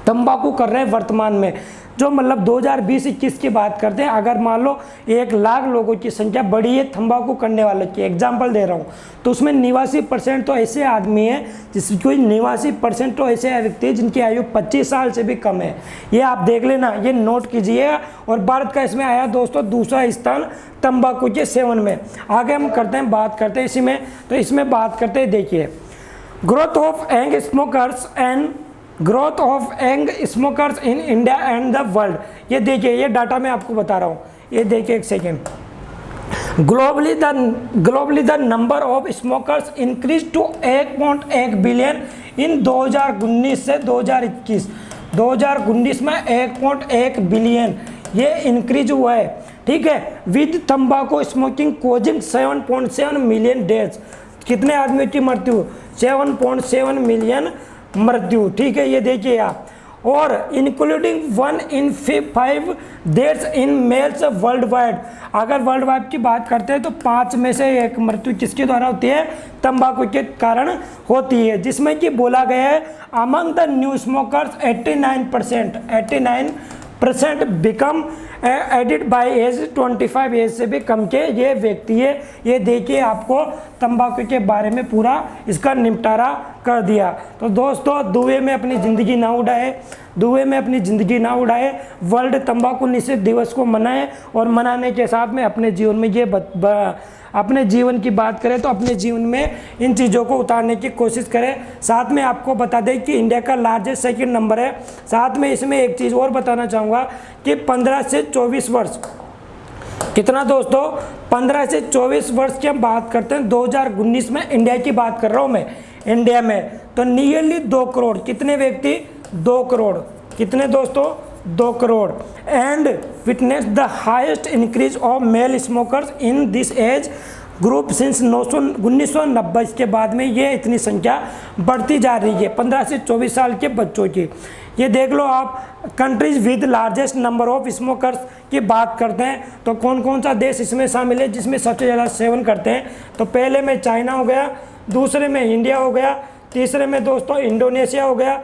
तंबाकू कर रहे हैं वर्तमान में, जो मतलब 2020-21 की बात करते हैं, अगर मान लो 1 लाख लोगों की संख्या बढ़ी है तंबाकू करने वालों की, एग्जाम्पल दे रहा हूँ, तो उसमें 89% तो ऐसे आदमी हैं, कोई 89% तो ऐसे व्यक्ति हैं जिनकी आयु 25 साल से भी कम है। ये आप देख लेना, ये नोट कीजिएगा। और भारत का इसमें आया दोस्तों दूसरा स्थान तंबाकू के सेवन में। आगे हम करते हैं, बात करते हैं इसी में, तो इसमें बात करते हैं, देखिए growth of young smokers and growth of young smokers in India and the world. ये देखिए, ये डाटा मैं आपको बता रहा हूँ, ये देखिए एक second. Globally the number of smokers increase to 1.1 billion in 2019 से 2021। 2019 में 1.1 बिलियन ये इंक्रीज हुआ है, ठीक है। विद तंबाकू स्मोकिंग कोजिंग 7.7 मिलियन डेथ्स। कितने आदमी की मृत्यु? 7.7 मिलियन मृत्यु, ठीक है। ये देखिए आप, और including 1 in 5 deaths in males world wide. अगर वर्ल्ड वाइड की बात करते हैं तो 5 में से 1 मृत्यु किसके द्वारा होती है? तंबाकू के कारण होती है, जिसमें कि बोला गया है among the new smokers 89% become added by age 25 age से भी कम के ये व्यक्ति है। ये देखिए आपको तंबाकू के बारे में पूरा इसका निपटारा कर दिया। तो दोस्तों दुए में अपनी ज़िंदगी ना उड़ाए, दुए में अपनी ज़िंदगी ना उड़ाए, वर्ल्ड तंबाकू निषेध दिवस को मनाएं, और मनाने के साथ में अपने जीवन में ये अपने जीवन की बात करें तो अपने जीवन में इन चीज़ों को उतारने की कोशिश करें। साथ में आपको बता दें कि इंडिया का लार्जेस्ट सेकंड नंबर है। साथ में इसमें एक चीज़ और बताना चाहूँगा कि 15 से 24 वर्ष, कितना दोस्तों? 15 से 24 वर्ष की हम बात करते हैं 2019 में, इंडिया की बात कर रहा हूँ मैं, इंडिया में तो नियरली 2 करोड़, कितने व्यक्ति? 2 करोड़, कितने दोस्तों? 2 crore. And witness the highest increase of male smokers in this age group since 1990। के बाद में ये इतनी संख्या बढ़ती जा रही है 15 से 24 साल के बच्चों की। ये देख लो आप, countries with largest number of smokers की बात करते हैं तो कौन कौन सा देश इसमें शामिल है जिसमें सबसे ज़्यादा सेवन करते हैं? तो पहले में चाइना हो गया, दूसरे में इंडिया हो गया, तीसरे में दोस्तों इंडोनेशिया हो गया,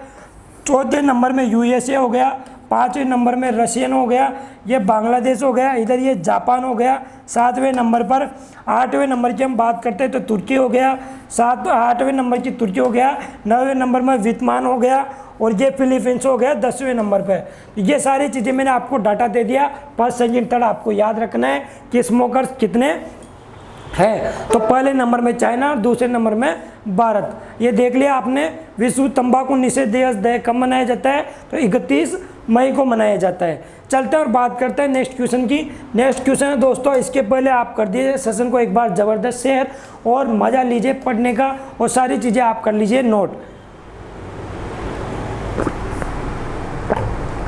चौथे नंबर में यूएसए हो गया, 5वें नंबर में रशियन हो गया, ये बांग्लादेश हो गया, इधर ये जापान हो गया 7वें नंबर पर। 8वें नंबर की हम बात करते हैं तो तुर्की हो गया, 8वें नंबर की तुर्की हो गया, 9वें नंबर में वियतनाम हो गया, और ये फिलीपींस हो गया 10वें नंबर पे। ये सारी चीज़ें मैंने आपको डाटा दे दिया। 5 सेकंड तक आपको याद रखना है कि स्मोकर्स कितने है। तो पहले नंबर में चाइना, दूसरे नंबर में भारत। ये देख लिया आपने। विश्व तंबाकू निषेध दिवस कब मनाया जाता है? तो 31 मई को मनाया जाता है। चलते हैं और बात करते हैं नेक्स्ट क्वेश्चन की। नेक्स्ट क्वेश्चन है दोस्तों, इसके पहले आप कर दीजिए सेशन को एक बार ज़बरदस्त शेयर और मज़ा लीजिए पढ़ने का, और सारी चीज़ें आप कर लीजिए नोट।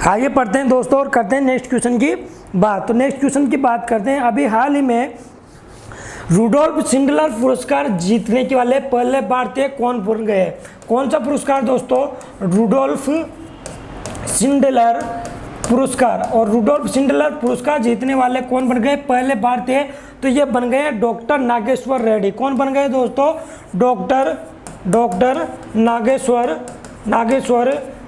आगे पढ़ते हैं दोस्तों और करते हैं नेक्स्ट क्वेश्चन की बात। तो नेक्स्ट क्वेश्चन की बात करते हैं। अभी हाल ही में रुडोल्फ शिंडलर पुरस्कार जीतने के वाले पहले भारतीय कौन बन गए? कौन सा पुरस्कार दोस्तों? रुडोल्फ शिंडलर पुरस्कार। और रुडोल्फ शिंडलर पुरस्कार जीतने वाले कौन बन गए पहले भारतीय? तो ये बन गए डॉक्टर नागेश्वर रेड्डी। कौन बन गए दोस्तों? डॉक्टर नागेश्वर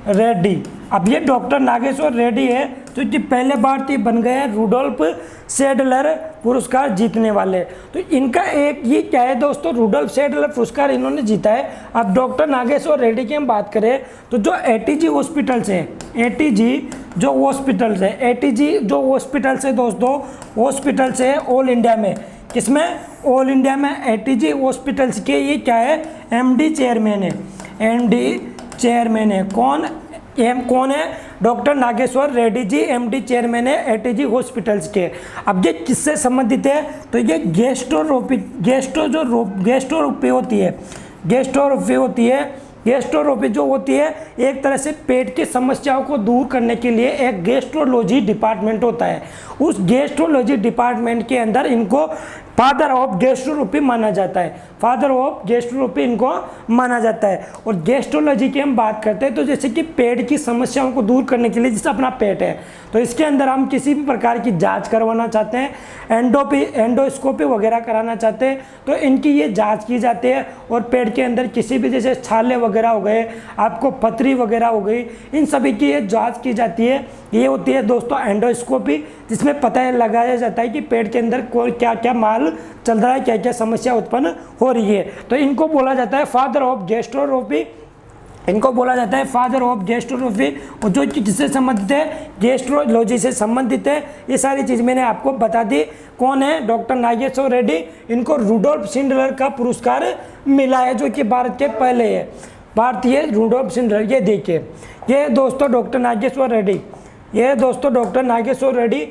रेड्डी। अब ये डॉक्टर नागेश्वर रेड्डी है जो कि पहले भारतीय बन गए हैं रुडोल्फ शिंडलर पुरस्कार जीतने वाले। तो इनका एक ये क्या है दोस्तों, रुडोल्फ शिंडलर पुरस्कार इन्होंने जीता है। अब डॉक्टर नागेश्वर रेड्डी की हम बात करें तो जो एटीजी हॉस्पिटल्स हैं, एटीजी जो हॉस्पिटल्स है दोस्तों, हॉस्पिटल्स है ऑल इंडिया में, किसमें? ऑल इंडिया में एटीजी हॉस्पिटल्स के ये क्या है? एमडी चेयरमैन है, एमडी चेयरमैन है। कौन है? Doctor Nageshwar Reddy ji MD chairman है एटीजी हॉस्पिटल्स के। अब ये किससे संबंधित है? तो ये गैस्ट्रोरोपी होती है, गैस्ट्रोरोपी जो होती है एक तरह से पेट की समस्याओं को दूर करने के लिए एक गैस्ट्रोलॉजी डिपार्टमेंट होता है। उस गैस्ट्रोलॉजी डिपार्टमेंट के अंदर इनको फादर ऑफ गैस्ट्रोस्कोपी माना जाता है, फादर ऑफ गैस्ट्रोस्कोपी इनको माना जाता है। और गैस्ट्रोलॉजी की हम बात करते हैं तो जैसे कि पेट की समस्याओं को दूर करने के लिए, जैसे अपना पेट है तो इसके अंदर हम किसी भी प्रकार की जांच करवाना चाहते हैं, एंडोस्कोपी वगैरह कराना चाहते हैं तो इनकी ये जांच की जाती है। और पेट के अंदर किसी भी जैसे छाले वगैरह हो गए, आपको पथरी वगैरह हो गई, इन सभी की ये जांच की जाती है। ये होती है दोस्तों एंडोस्कोपी, जिसमें पता लगाया जाता है कि पेट के अंदर क्या क्या माल चल रहा है, क्या क्या समस्या उत्पन्न हो रही है। तो इनको बोला जाता है फादर ऑफ गैस्ट्रोस्कोपी, इनको बोला जाता है फादर ऑफ गैस्ट्रोस्कोपी। और जो किससे संबंधित है, गैस्ट्रोलॉजी से संबंधित है। ये सारी चीज़ मैंने आपको बता दी। कौन है, डॉक्टर नागेश्वर रेड्डी। इनको रुडोल्फ शिंडलर का पुरस्कार मिला है, जो कि भारत के पहले है, भारतीय रुडोल्फ शिंडलर। ये देखिए, ये दोस्तों डॉक्टर नागेश्वर रेड्डी, ये दोस्तों डॉक्टर नागेश्वर रेड्डी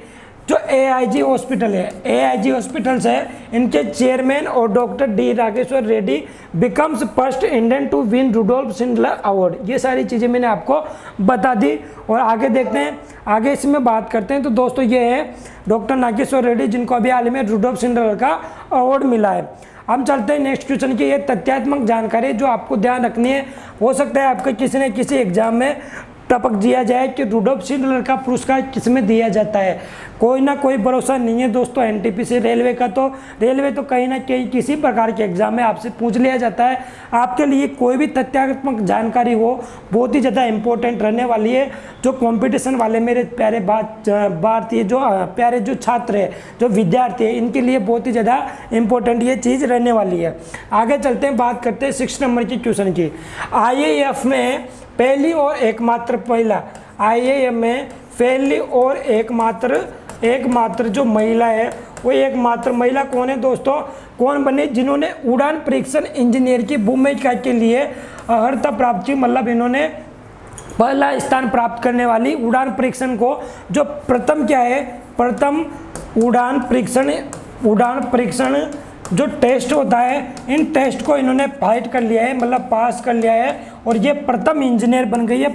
जो AIG हॉस्पिटल है, AIG हॉस्पिटल्स है, इनके चेयरमैन और doctor D Nageshwar Reddy becomes first Indian to win Rudolf Schindler award. ये सारी चीज़ें मैंने आपको बता दी। और आगे देखते हैं, आगे इसमें बात करते हैं। तो दोस्तों ये है डॉक्टर नागेश्वर रेड्डी, जिनको अभी हाल ही में रुडोल्फ शिंडलर का अवार्ड मिला है। हम चलते हैं नेक्स्ट क्वेश्चन की। ये तथ्यात्मक जानकारी जो आपको ध्यान रखनी है। हो सकता है आपके किसी न किसी एग्जाम में टपक दिया जाए कि रुडोल्फ शिंडलर का पुरस्कार किसमें दिया जाता है। कोई ना कोई भरोसा नहीं है दोस्तों NTPC रेलवे का। तो रेलवे तो कहीं ना कहीं किसी प्रकार के एग्जाम में आपसे पूछ लिया जाता है। आपके लिए कोई भी तथ्यात्मक जानकारी हो बहुत ही ज़्यादा इंपॉर्टेंट रहने वाली है। जो कंपटीशन वाले मेरे प्यारे भारतीय जो प्यारे जो छात्र है, जो विद्यार्थी है, इनके लिए बहुत ही ज़्यादा इंपॉर्टेंट ये चीज़ रहने वाली है। आगे चलते हैं, बात करते हैं 6 नंबर की क्वेश्चन की। IAF में पहली और एकमात्र महिला, IAF में पहली और एकमात्र जो महिला है वो एकमात्र महिला कौन है दोस्तों, कौन बने, जिन्होंने उड़ान परीक्षण इंजीनियर की भूमिका के लिए अर्हता प्राप्त की। मतलब इन्होंने पहला स्थान प्राप्त करने वाली उड़ान परीक्षण को, जो प्रथम क्या है, प्रथम उड़ान परीक्षण जो टेस्ट होता है, इन टेस्ट को इन्होंने फाइट कर लिया है, मतलब पास कर लिया है। और ये प्रथम इंजीनियर बन गई है,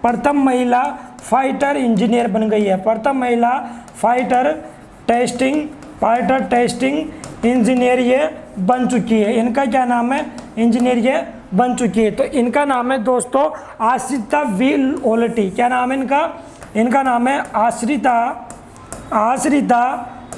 प्रथम महिला फाइटर इंजीनियर बन गई है, प्रथम महिला फाइटर टेस्टिंग इंजीनियर ये बन चुकी है। इनका क्या नाम है, इंजीनियर ये बन चुकी है। तो इनका नाम है दोस्तों आश्रिता वी ओलेटी। क्या नाम है इनका, इनका नाम है आश्रिता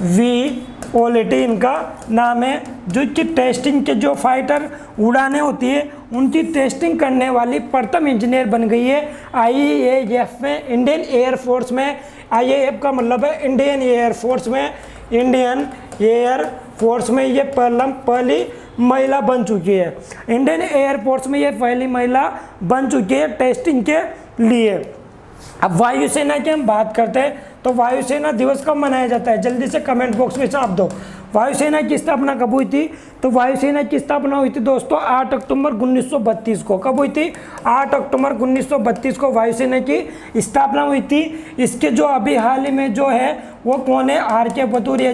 वी ओलेटी इनका नाम है। जो कि टेस्टिंग के जो फाइटर उड़ाने होती है उनकी टेस्टिंग करने वाली प्रथम इंजीनियर बन गई है IAF में, इंडियन एयरफोर्स में। IAF का मतलब है इंडियन एयरफोर्स में, इंडियन एयरफोर्स में ये पहली महिला बन चुकी है। इंडियन एयरफोर्स में ये पहली महिला बन चुकी है टेस्टिंग के लिए। अब वायुसेना की हम बात करते हैं तो वायुसेना दिवस कब मनाया जाता है, जल्दी से कमेंट बॉक्स में छाप दो। वायुसेना की स्थापना कब हुई थी, तो वायुसेना की स्थापना हुई थी दोस्तों 8 अक्टूबर 1932 को। कब हुई थी, 8 अक्टूबर 1932 को वायुसेना की स्थापना हुई थी। इसके जो अभी हाल ही में जो है वो कौन है, RK भदौरिया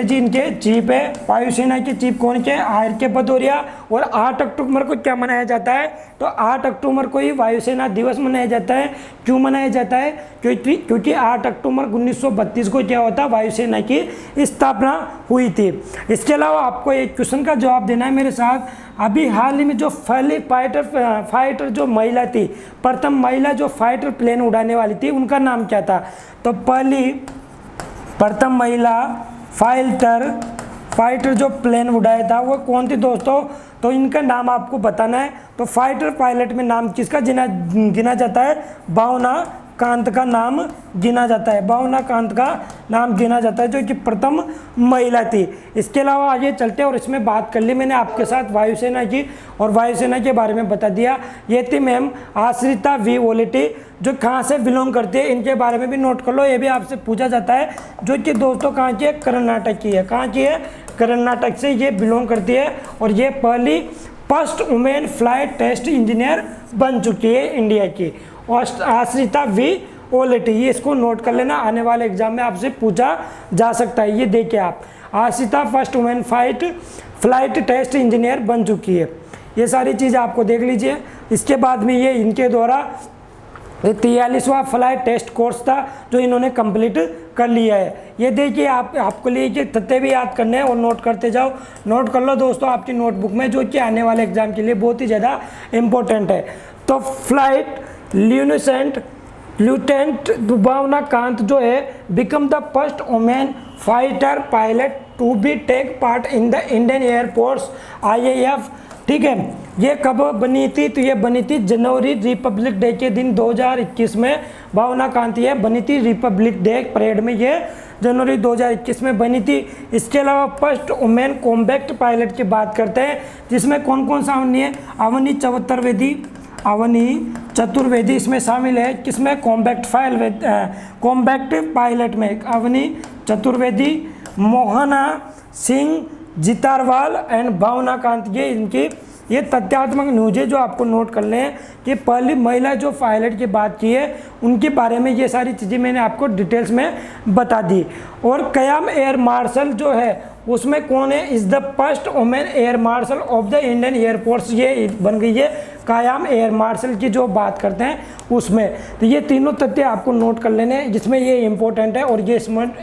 जी, इनके चीफ है। वायुसेना के चीफ कौन के, RK भदौरिया। और 8 अक्टूबर को क्या मनाया जाता है, तो 8 अक्टूबर को ही वायुसेना दिवस मनाया जाता है। क्यों मनाया जाता है, क्योंकि 8 अक्टूबर 1932 को क्या होता, वायुसेना की स्थापना हुई थी। इसके अलावा आपको एक क्वेश्चन का जवाब देना है मेरे साथ। अभी हाल ही में जो पहली फाइटर जो महिला थी, प्रथम महिला जो फाइटर प्लेन उड़ाने वाली थी, उनका नाम क्या था, तो प्रथम महिला फाइटर जो प्लेन उड़ाया था वो कौन थी दोस्तों, तो इनका नाम आपको बताना है। तो फाइटर पायलट में नाम किसका गिना जाता है, भावना कांत का नाम गिना जाता है, भावना कांत का नाम गिना जाता है, जो कि प्रथम महिला थी। इसके अलावा आगे चलते हैं और इसमें बात कर ली मैंने आपके साथ वायुसेना की, और वायुसेना के बारे में बता दिया। ये थी मैम आश्रिता वी ओलेटी, जो कहाँ से बिलोंग करती है, इनके बारे में भी नोट कर लो, ये भी आपसे पूछा जाता है। जो कि दोस्तों कहाँ की है, कर्नाटक की है। कहाँ की है, कर्नाटक से ये बिलोंग करती है। और ये पहली first women flight test engineer बन चुकी है इंडिया की, आश्रिता वी ओलेटी। ये इसको नोट कर लेना, आने वाले एग्जाम में आपसे पूछा जा सकता है। ये देखिए आप, Ashrita first women flight test engineer बन चुकी है। ये सारी चीज़ आपको देख लीजिए। इसके बाद में ये इनके द्वारा ये 43वां फ्लाइट टेस्ट कोर्स था जो इन्होंने कंप्लीट कर लिया है। ये देखिए आपको लिए कि तथ्य भी याद करने हैं और नोट करते जाओ। नोट कर लो दोस्तों आपकी नोटबुक में, जो कि आने वाले एग्जाम के लिए बहुत ही ज़्यादा इम्पोर्टेंट है। तो फ्लाइट ल्यूटेंट भावना कांत जो है become the first women fighter pilot to be take part in the Indian Air Force IAF। ठीक है, ये कब बनी थी? तो ये बनी थी जनवरी रिपब्लिक डे के दिन 2021 में भावना कांत ये बनी थी। रिपब्लिक डे परेड में ये जनवरी 2021 में बनी थी। इसके अलावा फर्स्ट वुमेन कॉम्बैट पायलट की बात करते हैं, जिसमें कौन कौन सा अवनी है? अवनी चतुर्वेदी इसमें शामिल है। किसमें? कॉम्बैट पायलट में अवनी चतुर्वेदी, मोहना सिंह जितारवाल एंड भावना कांत, ये इनकी ये तथ्यात्मक न्यूज है जो आपको नोट कर लें कि पहली महिला जो पायलट की बात की है उनके बारे में ये सारी चीज़ें मैंने आपको डिटेल्स में बता दी। और कयाम एयर मार्शल जो है उसमें कौन है? Is the first women air marshal of the Indian air force, ये बन गई है कयाम एयर मार्शल की जो बात करते हैं उसमें। तो ये तीनों तथ्य आपको नोट कर लेने हैं, जिसमें ये इम्पोर्टेंट है और ये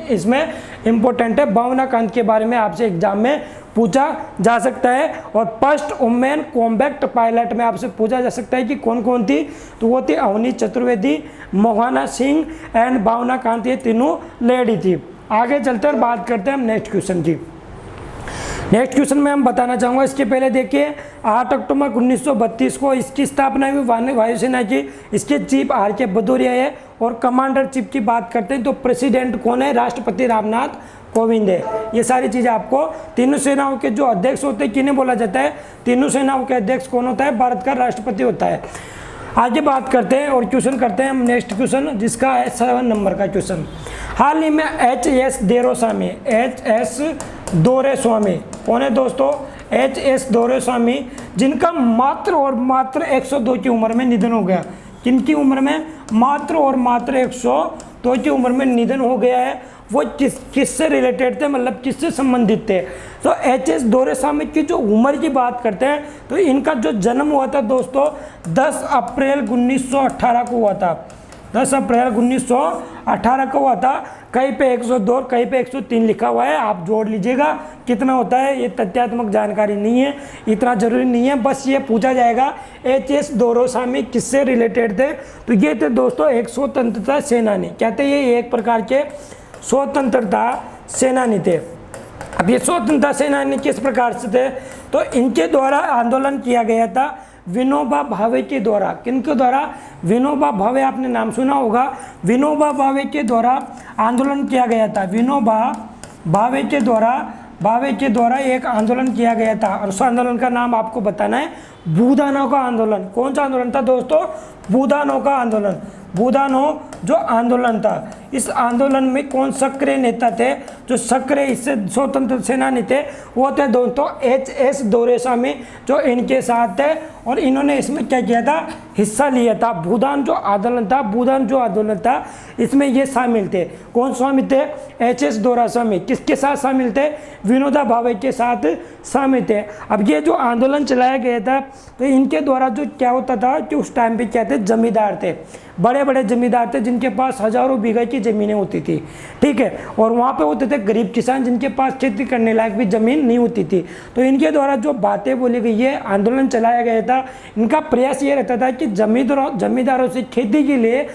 इसमें इम्पोर्टेंट है। भावना कांत के बारे में आपसे एग्जाम में पूछा जा सकता है। और फर्स्ट वुमेन कॉम्बैट पायलट में आपसे पूछा जा सकता है कि कौन कौन थी? तो वो थी अवनी चतुर्वेदी, मोहना सिंह एंड भावना कांत, ये तीनों लेडी थी। आगे चलते हैं और बात करते हैं हम नेक्स्ट क्वेश्चन की। नेक्स्ट क्वेश्चन में हम बताना चाहूँगा, इसके पहले देखिए 8 अक्टूबर 1932 को इसकी स्थापना हुई वायुसेना की। इसके चीफ RK भदौरिया है। और कमांडर चीफ की बात करते हैं तो प्रेसिडेंट कौन है? राष्ट्रपति रामनाथ कोविंद है। ये सारी चीज़ें आपको, तीनों सेनाओं के जो अध्यक्ष होते हैं किन्हें बोला जाता है? तीनों सेनाओं के अध्यक्ष कौन होता है? भारत का राष्ट्रपति होता है। आगे बात करते हैं और क्वेश्चन करते हैं हम नेक्स्ट क्वेश्चन, जिसका है 7 नंबर का क्वेश्चन। हाल ही में HS दोरेस्वामी कौन है दोस्तों? HS दोरेस्वामी, जिनका मात्र और मात्र 102 की उम्र में निधन हो गया। किनकी उम्र में? मात्र और मात्र 102 की उम्र में निधन हो गया है। वो किससे रिलेटेड थे, मतलब किससे संबंधित थे? तो HS दोरेस्वामी की जो उम्र की बात करते हैं तो इनका जो जन्म हुआ था दोस्तों 10 अप्रैल 1918 को हुआ था। 10 अप्रैल 1918 को हुआ था। कहीं पे 102 और कहीं पे 103 लिखा हुआ है, आप जोड़ लीजिएगा कितना होता है। ये तथ्यात्मक जानकारी नहीं है, इतना जरूरी नहीं है, बस ये पूछा जाएगा HS दोरेस्वामी किससे रिलेटेड थे? तो ये थे दोस्तों एक स्वतंत्रता सेनानी। कहते हैं ये एक प्रकार के स्वतंत्रता सेनानी थे। अब ये स्वतंत्रता सेनानी किस प्रकार से थे? तो इनके द्वारा आंदोलन किया गया था विनोबा भावे के द्वारा। किनके द्वारा? विनोबा भावे, आपने नाम सुना होगा। विनोबा भावे के द्वारा आंदोलन किया गया था। विनोबा भावे के द्वारा एक आंदोलन किया गया था। और उस आंदोलन का नाम आपको बताना है बूदानो का आंदोलन। कौन सा आंदोलन था दोस्तों? बूदानो का आंदोलन। बूदानो जो आंदोलन था, इस आंदोलन में कौन सक्रिय नेता थे? जो सक्रिय इससे स्वतंत्र सेनानी थे वो थे दोस्तों HS दोरेस्वामी, जो इनके साथ थे। और इन्होंने इसमें क्या किया था? हिस्सा लिया था। बूदान जो आंदोलन था इसमें ये शामिल थे। कौन शामिल थे? HS दोरेस्वामी। किसके साथ शामिल थे? विनोबा भावे के साथ शामिल थे। अब ये जो आंदोलन चलाया गया था तो इनके द्वारा जो क्या होता था कि उस टाइम पे क्या थे? जमींदार थे, बड़े बड़े जमींदार थे जिनके पास हजारों बीघा की ज़मीनें होती थी। ठीक है, और वहाँ पे होते थे गरीब किसान जिनके पास खेती करने लायक भी ज़मीन नहीं होती थी। तो इनके द्वारा जो बातें बोली गई है, आंदोलन चलाया गया था, इनका प्रयास ये रहता था कि जमींदारों से खेती के लिए,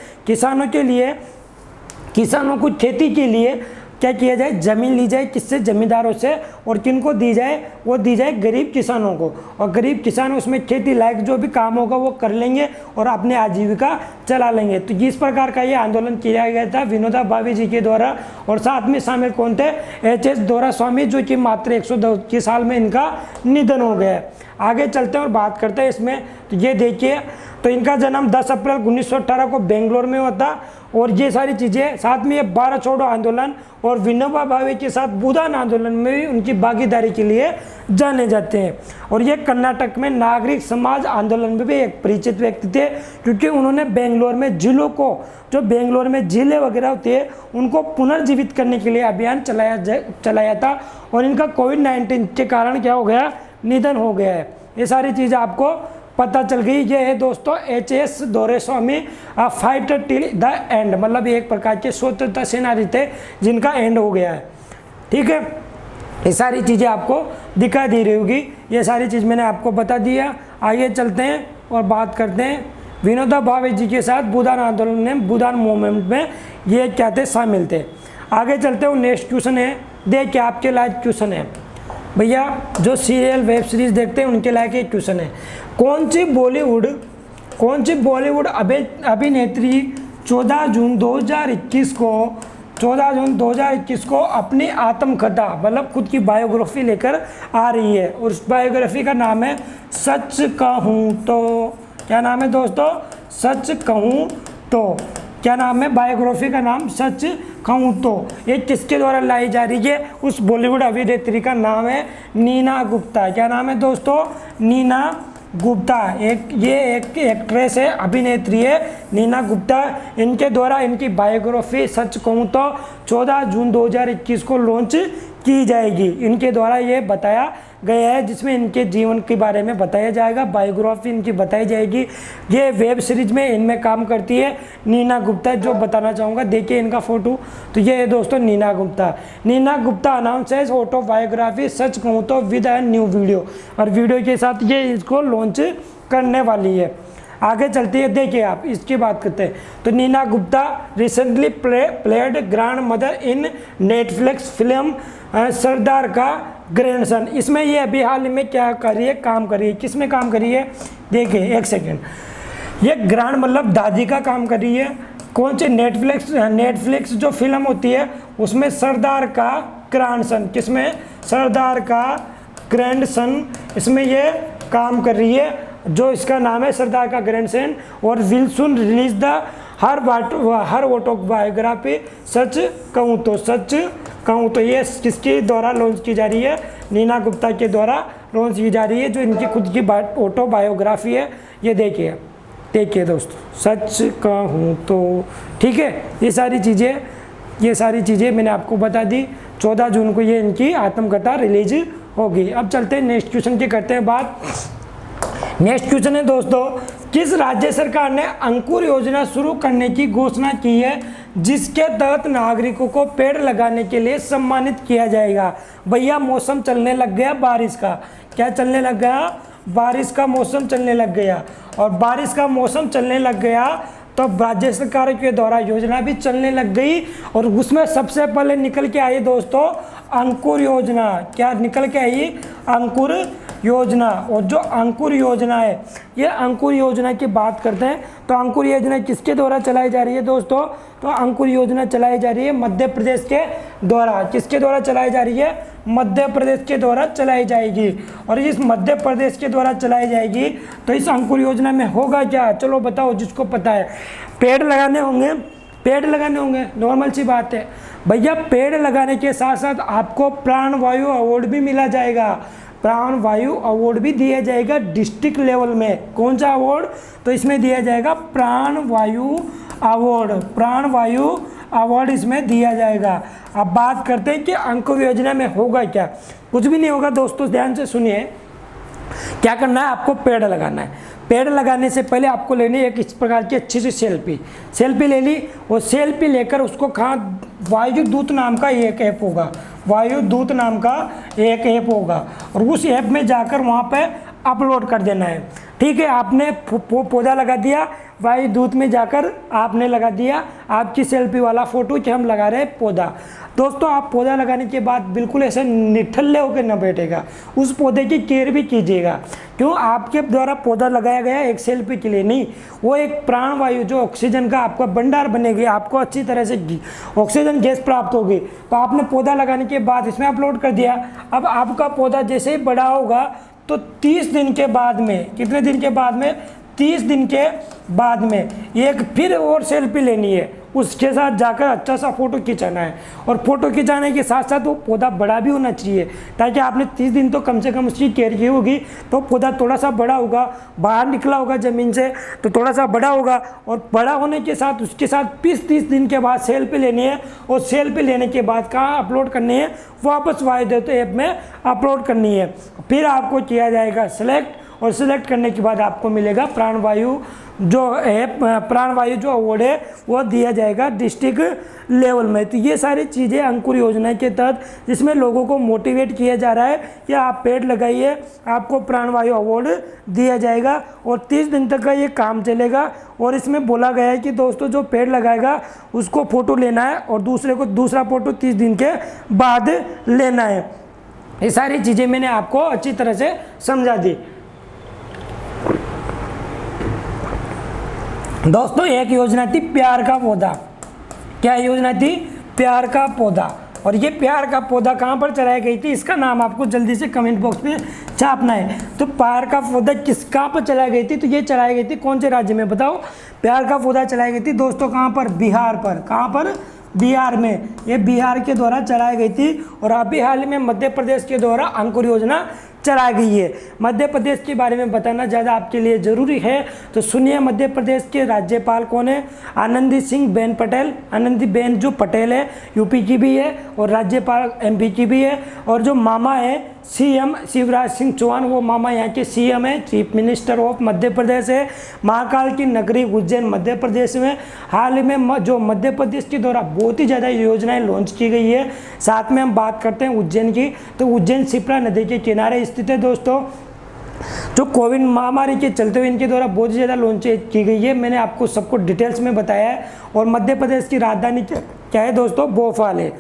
किसानों को खेती के लिए क्या किया जाए? ज़मीन ली जाए। किससे? जमींदारों से। और किनको दी जाए? वो दी जाए गरीब किसानों को। और गरीब किसान उसमें खेती लायक जो भी काम होगा वो कर लेंगे और अपने आजीविका चला लेंगे। तो इस प्रकार का ये आंदोलन किया गया था विनोबा भावे जी के द्वारा। और साथ में शामिल कौन थे? HS दोरेस्वामी, जो कि मात्र 102 के साल में इनका निधन हो गया है। आगे चलते हैं और बात करते हैं इसमें। तो ये देखिए, तो इनका जन्म 10 अप्रैल 1918 को बेंगलोर में हुआ था। और ये सारी चीज़ें, साथ में ये भारत छोड़ो आंदोलन और विनोबा भावे के साथ बूदान आंदोलन में भी उनकी भागीदारी के लिए जाने जाते हैं। और ये कर्नाटक में नागरिक समाज आंदोलन में भी एक परिचित व्यक्ति थे, क्योंकि उन्होंने बेंगलोर में जिलों को, जो बेंगलोर में जिले वगैरह थे उनको पुनर्जीवित करने के लिए अभियान चलाया था। और इनका कोविड-19 के कारण क्या हो गया? निधन हो गया है। ये सारी चीज़ें आपको पता चल गई। ये है दोस्तों HS Doraiswamy fight till the end, मतलब एक प्रकार के स्वतंत्रता सेनानी थे जिनका एंड हो गया है। ठीक है, ये सारी चीज़ें आपको दिखा दी रही होगी, ये सारी चीज़ मैंने आपको बता दिया। आगे चलते हैं और बात करते हैं विनोबा भावे जी के साथ भूदान आंदोलन में, भूदान मूवमेंट में ये क्या थे, शामिल थे। आगे चलते हैं, नेक्स्ट क्वेश्चन है, देखिए आपके लायक क्वेश्चन है भैया, जो सीरियल वेब सीरीज देखते हैं उनके लायक एक क्वेश्चन है। कौन सी बॉलीवुड अभिनेत्री 14 जून 2021 को अपनी आत्मकथा मतलब खुद की बायोग्राफी लेकर आ रही है, और उस बायोग्राफी का नाम है सच कहूँ तो। क्या नाम है दोस्तों? सच कहूँ तो। क्या नाम है बायोग्राफी का नाम? सच कहूँ तो। ये किसके द्वारा लाई जा रही है? उस बॉलीवुड अभिनेत्री का नाम है नीना गुप्ता। क्या नाम है दोस्तों? नीना गुप्ता। ये एक एक्ट्रेस है, अभिनेत्री है नीना गुप्ता। इनके द्वारा इनकी बायोग्राफी सच कहूँ तो 14 जून 2021 को लॉन्च की जाएगी। इनके द्वारा ये बताया गया है, जिसमें इनके जीवन के बारे में बताया जाएगा, बायोग्राफी इनकी बताई जाएगी। ये वेब सीरीज में इनमें काम करती है नीना गुप्ता, जो बताना चाहूँगा। देखिए इनका फोटो, तो ये है दोस्तों नीना गुप्ता। नीना गुप्ता अनाउंसेस ऑटोबायोग्राफी सच कहूँ तो विद अ न्यू वीडियो, और वीडियो के साथ ये इसको लॉन्च करने वाली है। आगे चलती है, देखिए आप इसकी बात करते हैं तो Neena Gupta recently played grandmother in Netflix film Sardar का ग्रैंडसन। इसमें ये अभी हाल में क्या कर रही है, काम कर रही है। किस में काम कर रही है? देखिए एक सेकेंड, ये ग्रैंड मतलब दादी का काम कर रही है। कौन सी? नेटफ्लिक्स जो फिल्म होती है उसमें सरदार का ग्रैंडसन, किसमें? सरदार का ग्रैंडसन, इसमें ये काम कर रही है, जो इसका नाम है सरदार का ग्रैंडसन। और will soon release the her autobiography सच कहूँ तो। सच कहूँ तो ये किसके द्वारा लॉन्च की जा रही है? नीना गुप्ता के द्वारा लॉन्च की जा रही है, जो इनकी खुद की ऑटोबायोग्राफी है। ये देखिए दोस्तों, सच कहूँ तो। ठीक है, ये सारी चीज़ें मैंने आपको बता दी। 14 जून को ये इनकी आत्मकथा रिलीज होगी। अब चलते हैं नेक्स्ट क्वेश्चन की, करते हैं बात। नेक्स्ट क्वेश्चन है दोस्तों, किस राज्य सरकार ने अंकुर योजना शुरू करने की घोषणा की है, जिसके तहत नागरिकों को पेड़ लगाने के लिए सम्मानित किया जाएगा? भैया मौसम चलने लग गया बारिश का। क्या चलने लग गया? बारिश का मौसम चलने लग गया। और बारिश का मौसम चलने लग गया तो राज्य सरकार के द्वारा योजना भी चलने लग गई, और उसमें सबसे पहले निकल के आई दोस्तों अंकुर योजना। क्या निकल के आई? अंकुर योजना। और जो अंकुर योजना है, ये अंकुर योजना की बात करते हैं तो अंकुर योजना किसके द्वारा चलाई जा रही है दोस्तों? तो अंकुर योजना चलाई जा रही है मध्य प्रदेश के द्वारा। किसके द्वारा चलाई जा रही है? मध्य प्रदेश के द्वारा चलाई जाएगी। और इस मध्य प्रदेश के द्वारा चलाई जाएगी तो इस अंकुर योजना में होगा क्या? चलो बताओ जिसको पता है। पेड़ लगाने होंगे, नॉर्मल सी बात है भैया। पेड़ लगाने के साथ साथ आपको प्राण वायु अवार्ड भी मिला जाएगा। प्राण वायु अवार्ड भी दिया जाएगा डिस्ट्रिक्ट लेवल में। कौन सा अवार्ड? तो इसमें दिया जाएगा प्राण वायु अवार्ड। प्राण वायु अवार्ड इसमें दिया जाएगा। अब बात करते हैं कि अंकुर योजना में होगा क्या। कुछ भी नहीं होगा दोस्तों, ध्यान से सुनिए। क्या करना है? आपको पेड़ लगाना है। पेड़ लगाने से पहले आपको लेनी है एक इस प्रकार की अच्छी सी सेल्फी ले ली, और सेल्फी लेकर उसको कहाँ? वायुदूत नाम का एक ऐप होगा, वायुदूत नाम का एक ऐप होगा, और उस ऐप में जाकर वहाँ पे अपलोड कर देना है। ठीक है, आपने पौधा लगा दिया, वायुदूत में जाकर आपने लगा दिया आपकी सेल्फी वाला फ़ोटो कि हम लगा रहे हैं पौधा। दोस्तों आप पौधा लगाने के बाद बिल्कुल ऐसे निठल्ले होकर न बैठेगा, उस पौधे की केयर भी कीजिएगा। क्यों? आपके द्वारा पौधा लगाया गया एक सेल्फी के लिए नहीं, वो एक प्राण वायु जो ऑक्सीजन का आपका भंडार बनेगी, आपको अच्छी तरह से ऑक्सीजन गैस प्राप्त होगी। तो आपने पौधा लगाने के बाद इसमें अपलोड कर दिया। अब आपका पौधा जैसे ही बड़ा होगा तो 30 दिन के बाद में, कितने दिन के बाद में? 30 दिन के बाद में एक फिर और सेल्फी लेनी है, उसके साथ जाकर अच्छा सा फ़ोटो खिंचाना है। और फोटो खिंचाने के साथ साथ वो पौधा बड़ा भी होना चाहिए, ताकि आपने 30 दिन तो कम से कम उसकी केयर की होगी, तो पौधा थोड़ा सा बड़ा होगा, बाहर निकला होगा ज़मीन से तो थोड़ा सा बड़ा होगा। और बड़ा होने के साथ उसके साथ 30 दिन के बाद सेल्फी लेनी है, और सेल्फी लेने के बाद कहाँ अपलोड करनी है? वापस वायुदूत ऐप में अपलोड करनी है। फिर आपको किया जाएगा सेलेक्ट, और सिलेक्ट करने के बाद आपको मिलेगा प्राणवायु जो है, प्राणवायु जो अवार्ड है वो दिया जाएगा डिस्ट्रिक्ट लेवल में। तो ये सारी चीज़ें अंकुर योजना के तहत जिसमें लोगों को मोटिवेट किया जा रहा है कि आप पेड़ लगाइए, आपको प्राणवायु अवार्ड दिया जाएगा और 30 दिन तक का ये काम चलेगा। और इसमें बोला गया है कि दोस्तों जो पेड़ लगाएगा उसको फ़ोटो लेना है और दूसरे को दूसरा फ़ोटो 30 दिन के बाद लेना है। ये सारी चीज़ें मैंने आपको अच्छी तरह से समझा दी। दोस्तों एक योजना थी प्यार का पौधा। क्या योजना थी? प्यार का पौधा। और ये प्यार का पौधा कहाँ पर चलाई गई थी, इसका नाम आपको जल्दी से कमेंट बॉक्स में छापना है। तो प्यार का पौधा कहाँ पर चलाई गई थी? तो ये चलाई गई थी कौन से राज्य में बताओ? प्यार का पौधा चलाई गई थी दोस्तों कहाँ पर? बिहार पर। कहाँ पर? बिहार में। ये बिहार के द्वारा चलाई गई थी। और अभी हाल में मध्य प्रदेश के द्वारा अंकुर योजना चलाई गई है। मध्य प्रदेश के बारे में बताना ज़्यादा आपके लिए ज़रूरी है, तो सुनिए मध्य प्रदेश के राज्यपाल कौन है? आनंदी सिंह बेन पटेल। आनंदी बेन जो पटेल है यूपी की भी है और राज्यपाल एमपी की भी है। और जो मामा है सीएम शिवराज सिंह चौहान, वो मामा यहाँ के सीएम है, chief minister of Madhya Pradesh है। महाकाल की नगरी उज्जैन मध्य प्रदेश में हाल में जो मध्य प्रदेश के द्वारा बहुत ही ज़्यादा योजनाएं लॉन्च की गई है। साथ में हम बात करते हैं उज्जैन की, तो उज्जैन शिप्रा नदी के किनारे स्थित है दोस्तों। जो कोविड महामारी के चलते हुए इनके द्वारा बहुत ज़्यादा लॉन्च की गई है। मैंने आपको सबको डिटेल्स में बताया है। और मध्य प्रदेश की राजधानी क्या है दोस्तों? भोपाल है।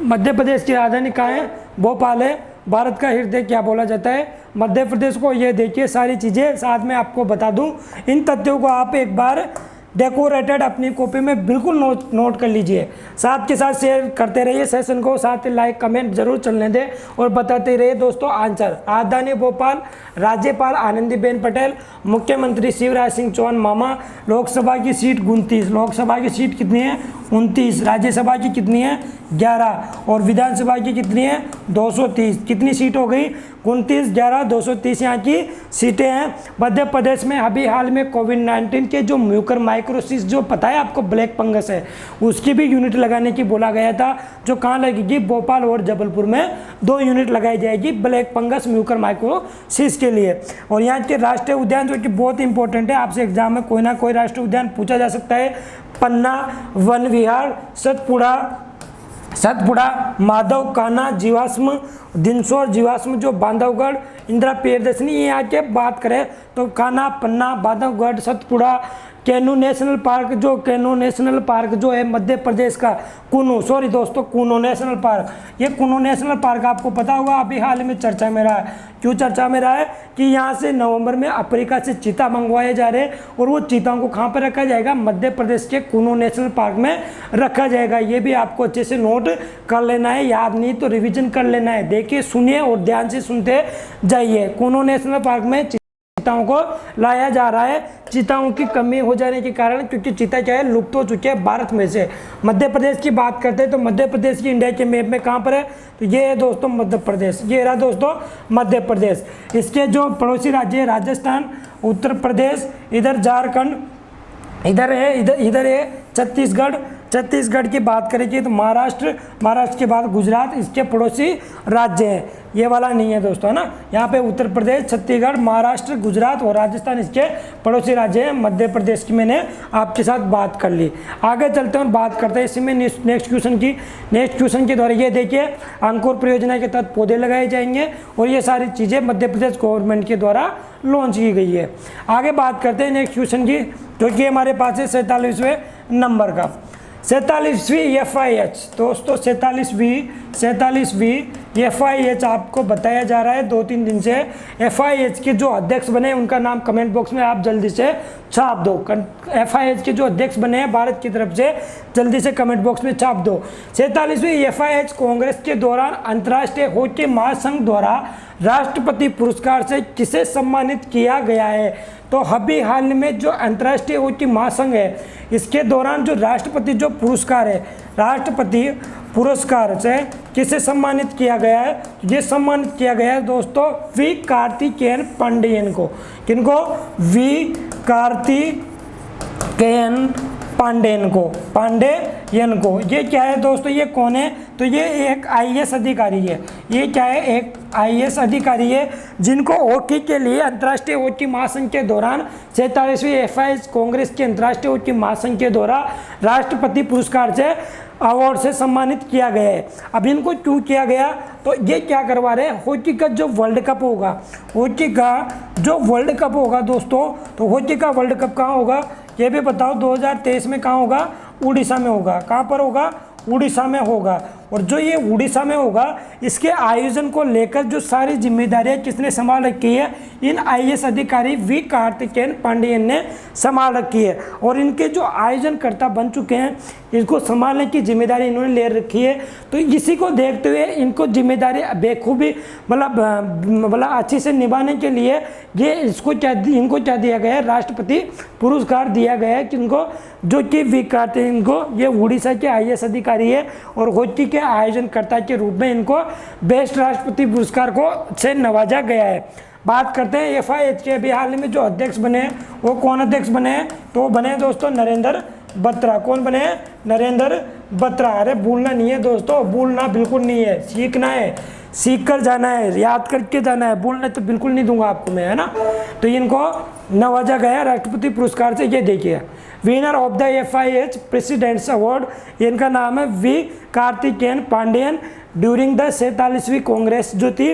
मध्य प्रदेश की राजधानी कहाँ है? भोपाल है। भारत का हृदय क्या बोला जाता है मध्य प्रदेश को? ये देखिए सारी चीज़ें साथ में आपको बता दूं। इन तथ्यों को आप एक बार डेकोरेटेड अपनी कॉपी में बिल्कुल नोट कर लीजिए। साथ के साथ शेयर करते रहिए सेशन को, साथ ही लाइक कमेंट जरूर चलने दें और बताते रहिए दोस्तों आंसर। राजधानी भोपाल, राज्यपाल आनंदीबेन पटेल, मुख्यमंत्री शिवराज सिंह चौहान मामा, लोकसभा की सीट 29। लोकसभा की सीट कितनी है? 29। राज्यसभा की कितनी है? 11। और विधानसभा की कितनी है? 230। कितनी सीट हो गई? 29, 11, 230 यहाँ की सीटें हैं। मध्य प्रदेश में अभी हाल में कोविड-19 के जो म्यूकर माइक्रोसिस जो पता है आपको ब्लैक फंगस है, उसकी भी यूनिट लगाने की बोला गया था। जो कहाँ लगेगी? भोपाल और जबलपुर में 2 यूनिट लगाई जाएगी ब्लैक फंगस म्यूकर माइक्रोसिस के लिए। और यहाँ के राष्ट्रीय उद्यान जो कि बहुत इंपॉर्टेंट है, आपसे एग्जाम में कोई ना कोई राष्ट्रीय उद्यान पूछा जा सकता है। पन्ना वन विहार, सतपुड़ा, माधव कान्हा जीवाश्म, दिनसोर जीवाश्म जो बांधवगढ़, इंदिरा प्रियदर्शनी, ये यहाँ के बात करें तो कान्हा, पन्ना, बांधवगढ़, सतपुड़ा, कैनू नेशनल पार्क जो है मध्य प्रदेश का, कुनो नेशनल पार्क। ये कुनो नेशनल पार्क आपको पता होगा अभी हाल में चर्चा में रहा है। क्यों चर्चा में रहा है? कि यहाँ से नवंबर में अफ्रीका से चीता मंगवाए जा रहे हैं और वो चीताओं को कहाँ पर रखा जाएगा? मध्य प्रदेश के कुनो नेशनल पार्क में रखा जाएगा। ये भी आपको अच्छे से नोट कर लेना है, याद नहीं तो रिविजन कर लेना है। देखिए सुनिए और ध्यान से सुनते जाइए। कुनो नेशनल पार्क में चीताओं को लाया जा रहा है। चीताओं की कमी हो जाने के कारण, क्योंकि चीता क्या है लुप्त हो चुके हैं भारत में से। मध्य प्रदेश की बात करते हैं तो मध्य प्रदेश की इंडिया के मैप में कहाँ पर है? तो ये है दोस्तों मध्य प्रदेश। ये रहा दोस्तों मध्य प्रदेश। इसके जो पड़ोसी राज्य है राजस्थान, उत्तर प्रदेश, इधर झारखंड, इधर है छत्तीसगढ़ की बात करेंगे तो महाराष्ट्र के बाद गुजरात इसके पड़ोसी राज्य है। ये वाला नहीं है दोस्तों, है ना। यहाँ पे उत्तर प्रदेश, छत्तीसगढ़, महाराष्ट्र, गुजरात और राजस्थान इसके पड़ोसी राज्य हैं। मध्य प्रदेश की मैंने आपके साथ बात कर ली। आगे चलते हैं और बात करते हैं इसी में नेक्स्ट क्वेश्चन के द्वारा। ये देखिए अंकुर परियोजना के तहत पौधे लगाए जाएंगे और ये सारी चीज़ें मध्य प्रदेश गवर्नमेंट के द्वारा लॉन्च की गई है। आगे बात करते हैं नेक्स्ट क्वेश्चन की, जो कि हमारे पास है 47वें नंबर का। 47वीं FIH दोस्तों, 47वीं FIH आपको बताया जा रहा है 2-3 दिन से। FIH के जो अध्यक्ष बने उनका नाम कमेंट बॉक्स में आप जल्दी से छाप दो। FIH के जो अध्यक्ष बने हैं भारत की तरफ से, जल्दी से कमेंट बॉक्स में छाप दो। 47वीं FIH कांग्रेस के दौरान अंतर्राष्ट्रीय हॉकी महासंघ द्वारा राष्ट्रपति पुरस्कार से किसे सम्मानित किया गया है? तो अभी हाल में जो अंतर्राष्ट्रीय हॉकी महासंघ है, इसके दौरान जो राष्ट्रपति जो पुरस्कार है, राष्ट्रपति पुरस्कार से किसे सम्मानित किया गया है? ये सम्मानित किया गया है दोस्तों वी कार्तिकेयन पांडेयन को। किनको? वी कार्तिकेयन पांडेयन को। ये क्या है दोस्तों? ये कौन है? तो ये एक IAS अधिकारी है। ये क्या है? एक IAS अधिकारी है जिनको हॉकी के लिए अंतर्राष्ट्रीय हॉकी महासंघ के दौरान 47वीं FIS कांग्रेस के अंतर्राष्ट्रीय हॉकी महासंघ के द्वारा राष्ट्रपति पुरस्कार से अवार्ड से सम्मानित किया गया है। अब इनको क्यों किया गया, तो ये क्या करवा रहे हैं, हॉकी का जो वर्ल्ड कप होगा, हॉकी का जो वर्ल्ड कप होगा दोस्तों, तो हॉकी का वर्ल्ड कप कहाँ होगा ये भी बताओ। 2023 में कहाँ होगा, उड़ीसा में होगा। कहाँ पर होगा, उड़ीसा में होगा। और जो ये उड़ीसा में होगा इसके आयोजन को लेकर जो सारी जिम्मेदारियां किसने संभाल रखी है, इन IAS अधिकारी वी कार्तिकेयन पांडियन ने संभाल रखी है। और इनके जो आयोजनकर्ता बन चुके हैं, इनको संभालने की जिम्मेदारी इन्होंने ले रखी है। तो इसी को देखते हुए इनको जिम्मेदारी बेखूबी मतलब अच्छी से निभाने के लिए ये इनको क्या दिया गया है, राष्ट्रपति पुरस्कार दिया गया है किनको, जो कि वी कार्तिकेयन को, ये उड़ीसा के IAS अधिकारी है और हॉकी के आयोजनकर्ता के रूप में इनको बेस्ट राष्ट्रपति पुरस्कार को से नवाजा गया है। बात करते हैं FIH के अभी हाल में जो अध्यक्ष बने हैं, वो कौन अध्यक्ष बने हैं, तो वो बने दोस्तों नरेंद्र बत्रा। कौन बने हैं, नरेंद्र बत्रा। अरे भूलना नहीं है दोस्तों, भूलना बिल्कुल नहीं है, सीखना है, सीख कर जाना है, याद करके जाना है, भूलना तो बिल्कुल नहीं दूंगा आपको मैं, है ना। तो इनको नवाजा गया राष्ट्रपति पुरस्कार से। ये देखिए winner of the FIH presidents award, इनका नाम है V Karthikeyan Pandian during the 47वीं कांग्रेस जो थी।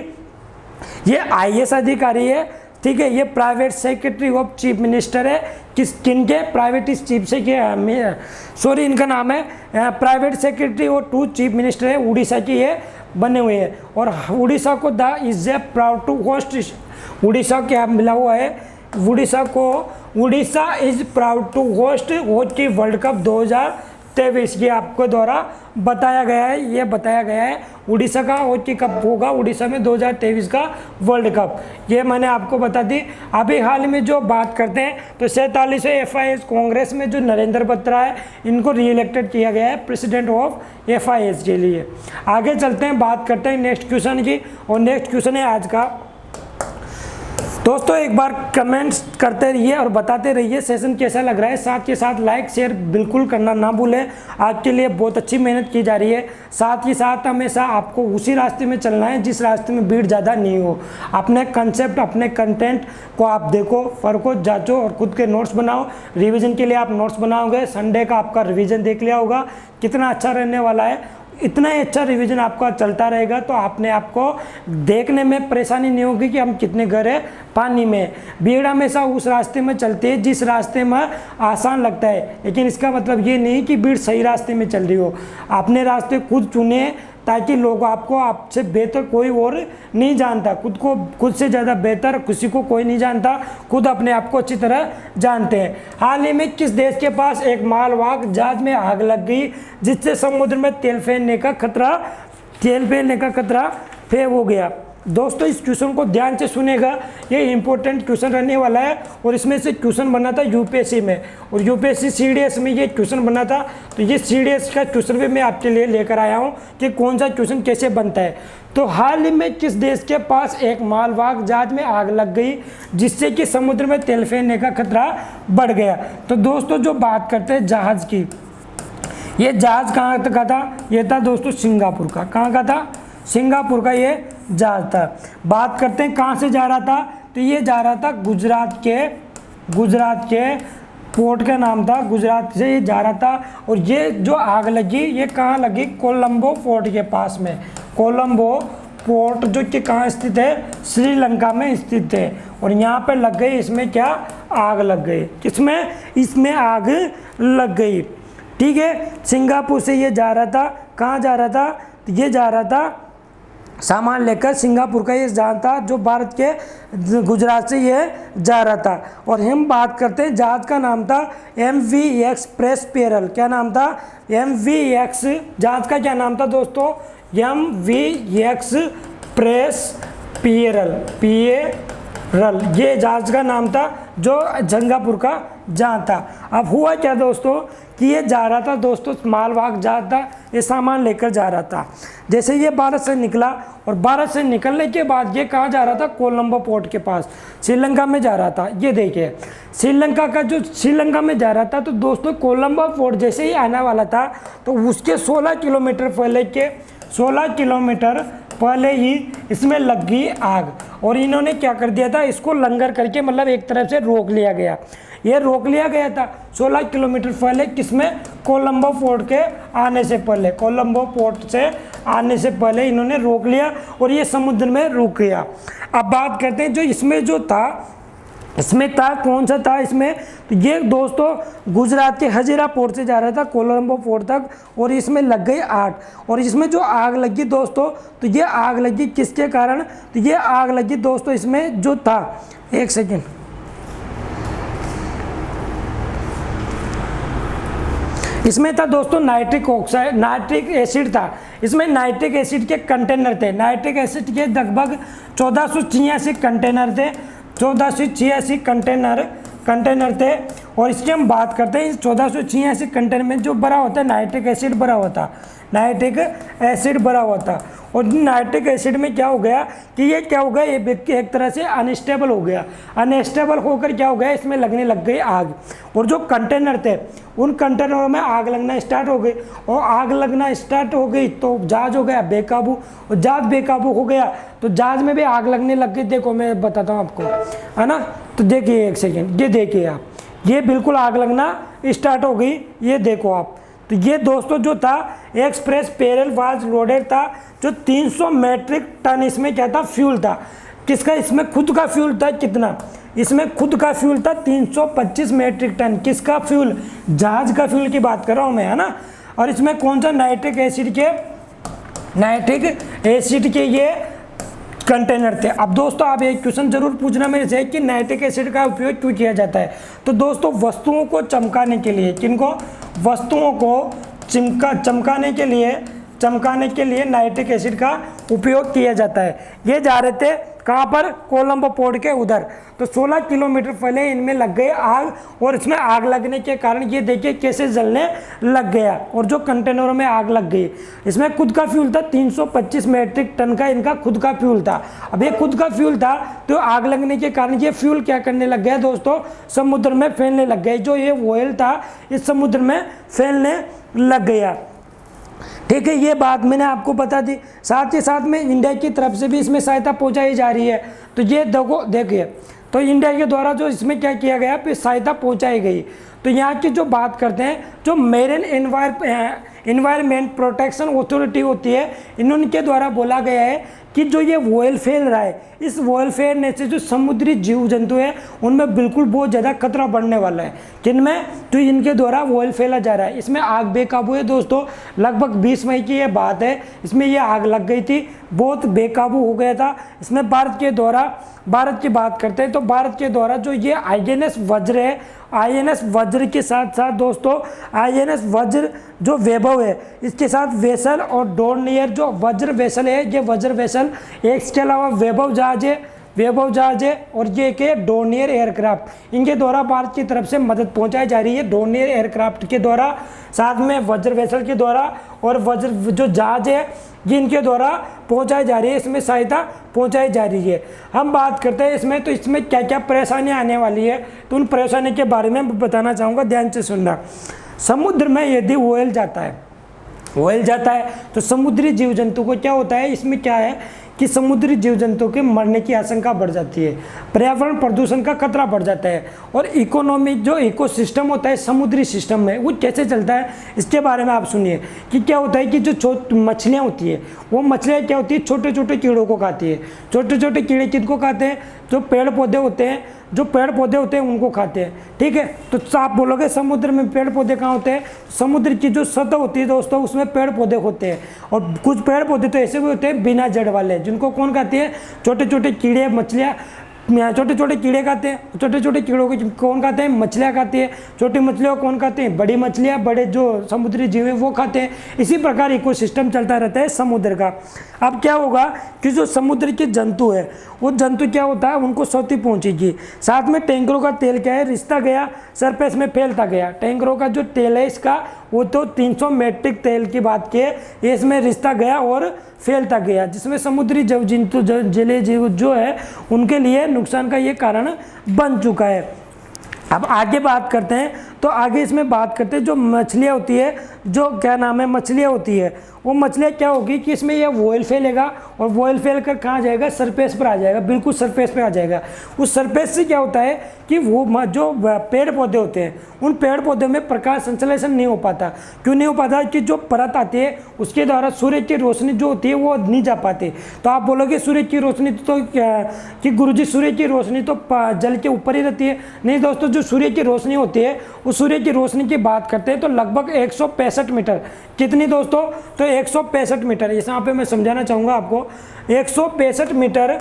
ये IAS अधिकारी है, ठीक है। ये private secretary of chief minister है, किनके, प्राइवेट चीफ से सॉरी इनका नाम है प्राइवेट सेक्रेटरी और टू चीफ मिनिस्टर है, उड़ीसा की ये बने हुए हैं। और उड़ीसा को the is a proud to host, Orissa क्या मिला हुआ है, Orissa is proud to host hockey world cup 2023, ये आपको द्वारा बताया गया है। ये बताया गया है उड़ीसा का हॉकी कप होगा, उड़ीसा में 2023 का वर्ल्ड कप, ये मैंने आपको बता दी। अभी हाल में जो बात करते हैं तो 47वें FIS कांग्रेस में जो नरेंद्र बत्रा है, इनको री इलेक्टेड किया गया है प्रेसिडेंट ऑफ FIS के लिए। आगे चलते हैं, बात करते हैं नेक्स्ट क्वेश्चन की। और नेक्स्ट क्वेश्चन है आज का दोस्तों, एक बार कमेंट्स करते रहिए और बताते रहिए सेशन कैसा लग रहा है। साथ के साथ लाइक शेयर बिल्कुल करना ना भूलें, आपके लिए बहुत अच्छी मेहनत की जा रही है। साथ ही साथ हमेशा आपको उसी रास्ते में चलना है जिस रास्ते में भीड़ ज़्यादा नहीं हो। अपने कंसेप्ट, अपने कंटेंट को आप देखो, पढ़ो, जांचो और खुद के नोट्स बनाओ। रिवीजन के लिए आप नोट्स बनाओगे, संडे का आपका रिवीजन देख लिया होगा कितना अच्छा रहने वाला है। इतना ही अच्छा रिवीजन आपका चलता रहेगा तो आपने आपको देखने में परेशानी नहीं होगी कि हम कितने गहरे पानी में। भीड़ हमेशा उस रास्ते में चलती है जिस रास्ते में आसान लगता है, लेकिन इसका मतलब ये नहीं कि भीड़ सही रास्ते में चल रही हो। अपने रास्ते खुद चुने ताकि लोग आपको, आपसे बेहतर कोई और नहीं जानता, खुद से ज़्यादा बेहतर किसी को कोई नहीं जानता, खुद अपने आप को अच्छी तरह जानते हैं। हाल ही में किस देश के पास एक मालवाहक जहाज में आग लग गई जिससे समुद्र में तेल फैलने का खतरा हो गया। दोस्तों इस क्वेश्चन को ध्यान से सुनेगा, ये इंपॉर्टेंट क्वेश्चन रहने वाला है और इसमें से क्वेश्चन बना था UPSC में और UPSC CDS में ये क्वेश्चन बना था। तो ये CDS का क्वेश्चन भी मैं आपके लिए लेकर आया हूँ कि कौन सा क्वेश्चन कैसे बनता है। तो हाल ही में किस देश के पास एक मालवाहक जहाज में आग लग गई जिससे कि समुद्र में तेल फैलने का खतरा बढ़ गया। तो दोस्तों जो बात करते हैं जहाज़ की, ये जहाज़ कहाँ का था, ये था दोस्तों सिंगापुर का। कहाँ का था, सिंगापुर का ये जहाज था। बात करते हैं कहाँ से जा रहा था, तो ये जा रहा था गुजरात के पोर्ट का नाम था, गुजरात से ये जा रहा था। और ये जो आग लगी ये कहाँ लगी, कोलंबो पोर्ट के पास में। कोलंबो पोर्ट जो कि कहाँ स्थित है, श्रीलंका में स्थित है। और यहाँ पे लग गई, इसमें क्या आग लग गई, किसमें, इसमें आग लग गई, ठीक है। सिंगापुर से ये जा रहा था, कहाँ जा रहा था, तो ये जा रहा था सामान लेकर, सिंगापुर का ये जहाज था जो भारत के गुजरात से ये जा रहा था। और हम बात करते हैं जहाज का नाम था MV एक्सप्रेस, क्या नाम था, MV जहाज का क्या नाम था दोस्तों, MV एक्सप्रेस ये जहाज का नाम था जो सिंगापुर का जहाज था। अब हुआ क्या दोस्तों कि ये जा रहा था दोस्तों, मालवाहक जहाज था, ये सामान लेकर जा रहा था। जैसे ये भारत से निकला और भारत से निकलने के बाद ये कहाँ जा रहा था, कोलंबो पोर्ट के पास, श्रीलंका में जा रहा था। ये देखिए श्रीलंका में जा रहा था। तो दोस्तों कोलंबो पोर्ट जैसे ही आने वाला था तो उसके 16 किलोमीटर पहले ही इसमें लग गई आग और इन्होंने क्या कर दिया था, इसको लंगर करके मतलब एक तरफ से रोक लिया गया। ये रोक लिया गया था 16 किलोमीटर पहले, किसमें, कोलंबो पोर्ट के आने से पहले, कोलंबो पोर्ट से आने से पहले इन्होंने रोक लिया और ये समुद्र में रुक गया। अब बात करते हैं जो इसमें जो था, इसमें था कौन सा था इसमें, तो ये दोस्तों गुजरात के हजीरा पोर्ट से जा रहा था कोलंबो पोर्ट तक और इसमें लग गई आग। और इसमें जो आग लगी दोस्तों, तो ये आग लगी किसके कारण, तो ये आग लगी दोस्तों इसमें जो था, एक सेकेंड, इसमें था दोस्तों नाइट्रिक ऑक्साइड, नाइट्रिक एसिड था। इसमें नाइट्रिक एसिड के कंटेनर थे, नाइट्रिक एसिड के लगभग 1486 कंटेनर थे, 1486 कंटेनर थे। और इसकी हम बात करते हैं, इस 1486 कंटेनर में जो भरा होता है नाइट्रिक एसिड भरा हुआ था, नाइट्रिक एसिड भरा हुआ था। और नाइट्रिक एसिड में क्या हो गया कि ये क्या हो गया, ये एक तरह से अनस्टेबल हो गया, अनस्टेबल होकर क्या हो गया, इसमें लगने लग गई आग। और जो कंटेनर थे उन कंटेनरों में आग लगना स्टार्ट हो गई, और आग लगना स्टार्ट हो गई तो जहाज हो गया बेकाबू, और जहाज बेकाबू हो गया तो जहाज में भी आग लगने लग गई। देखो मैं बताता हूँ आपको, है ना, तो देखिए एक सेकेंड, ये देखिए आप, ये बिल्कुल आग लगना स्टार्ट हो गई, ये देखो आप। तो ये दोस्तों जो था एक्सप्रेस पेरेल वाज लोडेड था, जो 300 मेट्रिक टन इसमें क्या था, फ्यूल था। किसका, इसमें खुद का फ्यूल था, कितना, इसमें खुद का फ्यूल था 325 मेट्रिक टन। किसका फ्यूल, जहाज का फ्यूल की बात कर रहा हूँ मैं, है ना। और इसमें कौन सा, नाइट्रिक एसिड के ये कंटेनर थे। अब दोस्तों आप एक क्वेश्चन जरूर पूछना मेरे से कि नाइट्रिक एसिड का उपयोग क्यों किया जाता है, तो दोस्तों वस्तुओं को चमकाने के लिए, किनको, वस्तुओं को चमकाने के लिए नाइट्रिक एसिड का उपयोग किया जाता है। ये जा रहे थे कहाँ पर, कोलंबो पोर्ट के उधर, तो 16 किलोमीटर पहले इनमें लग गई आग। और इसमें आग लगने के कारण ये देखिए कैसे जलने लग गया, और जो कंटेनरों में आग लग गई, इसमें खुद का फ्यूल था 325 मेट्रिक टन का, इनका खुद का फ्यूल था। अब ये खुद का फ्यूल था तो आग लगने के कारण ये फ्यूल क्या करने लग गया दोस्तों, समुद्र में फैलने लग गया। जो ये ऑयल था इस समुद्र में फैलने लग गया। ठीक है, ये बात मैंने आपको बता दी। साथ ही साथ में इंडिया की तरफ से भी इसमें सहायता पहुंचाई जा रही है। तो ये देखिए, तो इंडिया के द्वारा जो इसमें क्या किया गया, फिर सहायता पहुंचाई गई। तो यहाँ की जो बात करते हैं, जो मेरिन एनवायरमेंट प्रोटेक्शन अथॉरिटी होती है, इनके द्वारा बोला गया है कि जो ये ऑयल फैल रहा है, इस ऑयल फैलने से जो समुद्री जीव जंतु है उनमें बिल्कुल बहुत ज़्यादा खतरा बढ़ने वाला है। किनमें, तो इनके द्वारा ऑयल फैला जा रहा है। इसमें आग बेकाबू है दोस्तों, लगभग 20 मई की ये बात है, इसमें ये आग लग गई थी, बहुत बेकाबू हो गया था। इसमें भारत की बात करते हैं तो भारत के द्वारा जो ये INS वज्र है, INS वज्र के साथ साथ दोस्तों INS वज्र जो वैभव है, इसके साथ वेसल और डोर्नियर जो वज्र वेसल है, ये वज्र वेसल, इसके अलावा वैभव जहाज है और ये के डोर्नियर एयरक्राफ्ट, इनके द्वारा भारत की तरफ से मदद पहुंचाई जा रही है। डोर्नियर एयरक्राफ्ट के द्वारा, साथ में वज्र वेसल के द्वारा और वज्र जो जहाज है ये इनके द्वारा पहुंचाई जा रही है, इसमें सहायता पहुंचाई जा रही है। हम बात करते हैं इसमें, तो इसमें क्या क्या परेशानियां आने वाली है, तो उन परेशानी के बारे में बताना चाहूँगा, ध्यान से सुनना। समुद्र में यदि ऑयल जाता है तो समुद्री जीव जंतु को क्या होता है, इसमें क्या है कि समुद्री जीव जंतु के मरने की आशंका बढ़ जाती है, पर्यावरण प्रदूषण का खतरा बढ़ जाता है, और इकोनॉमिक जो इकोसिस्टम होता है समुद्री सिस्टम में वो कैसे चलता है, इसके बारे में आप सुनिए कि क्या होता है कि जो मछलियाँ होती है, वो मछलियाँ क्या होती है, छोटे छोटे कीड़ों को खाती है। छोटे छोटे कीड़े किनको खाते हैं, जो पेड़ पौधे होते हैं उनको खाते हैं। ठीक है, तो आप बोलोगे समुद्र में पेड़ पौधे कहाँ होते हैं, समुद्र की जो सतह होती है दोस्तों उसमें पेड़ पौधे होते हैं, और कुछ पेड़ पौधे तो ऐसे भी होते हैं बिना जड़ वाले, जिनको कौन खाते हैं, छोटे छोटे कीड़े मछलियाँ, छोटे छोटे कीड़े खाते हैं। छोटे छोटे कीड़ों को कौन खाते हैं, मछलियाँ खाती है। छोटी मछलियों को कौन खाते हैं, बड़ी मछलियाँ, बड़े जो समुद्री जीव हैं वो खाते हैं। इसी प्रकार इकोसिस्टम चलता रहता है समुद्र का। अब क्या होगा कि जो समुद्र के जंतु है वो जंतु क्या होता है, उनको क्षति पहुंचेगी। साथ में टैंकरों का तेल क्या है, रिश्ता गया, सरफेस में फैलता गया। टैंकरों का जो तेल है इसका वो तो 300 मेट्रिक तेल की बात की है, इसमें रिश्ता गया और फैलता गया, जिसमें समुद्री जीव जंतु जलीय जीव जो है उनके लिए नुकसान का ये कारण बन चुका है। अब आगे बात करते हैं, तो आगे इसमें बात करते हैं जो मछलियाँ होती है, जो क्या नाम है मछलियाँ होती है, वो मछलियाँ क्या होगी कि इसमें ये वॉयल फैलेगा और वॉयल फैल कर कहाँ जाएगा, सरफेस पर आ जाएगा, बिल्कुल सरफेस पे आ जाएगा। उस सरफेस से क्या होता है कि वो जो पेड़ पौधे होते हैं उन पेड़ पौधों में प्रकाश संश्लेषण नहीं हो पाता। क्यों नहीं हो पाता? कि जो परत आती है उसके द्वारा सूर्य की रोशनी जो होती है वो नहीं जा पाती। तो आप बोलोगे सूर्य की रोशनी तो कि गुरुजी सूर्य की रोशनी तो जल के ऊपर ही रहती है। नहीं दोस्तों, जो सूर्य की रोशनी होती है उस सूर्य की रोशनी की बात करते हैं तो लगभग 165 मीटर, कितनी दोस्तों? तो 165 मीटर। इस यहाँ पे मैं समझाना चाहूँगा आपको, 165 मीटर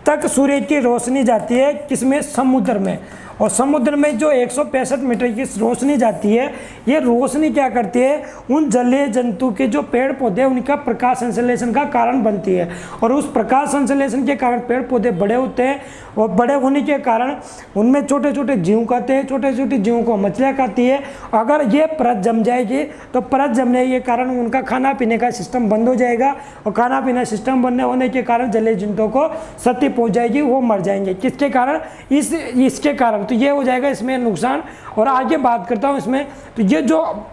तक सूर्य की रोशनी जाती है किसमें? समुद्र में। और समुद्र में जो 165 मीटर की रोशनी जाती है, ये रोशनी क्या करती है? उन जलीय जंतु के जो पेड़ पौधे उनका प्रकाश संश्लेषण का कारण बनती है। और उस प्रकाश संश्लेषण के कारण पेड़ पौधे बड़े होते हैं और बड़े होने के कारण उनमें छोटे छोटे जीव खाते हैं, छोटे छोटे जीवों को मछलियाँ खाती है। अगर ये परत जम जाएगी तो परत जमने के कारण उनका खाना पीने का सिस्टम बंद हो जाएगा और खाना पीना सिस्टम बंद होने के कारण जलीय जंतुओं को क्षति पहुँच जाएगी, वो मर जाएंगे। किसके कारण? इसके कारण। तो ये हो जाएगा इसमें नुकसान। और आगे बात करता हूँ इसमें, तो ये जो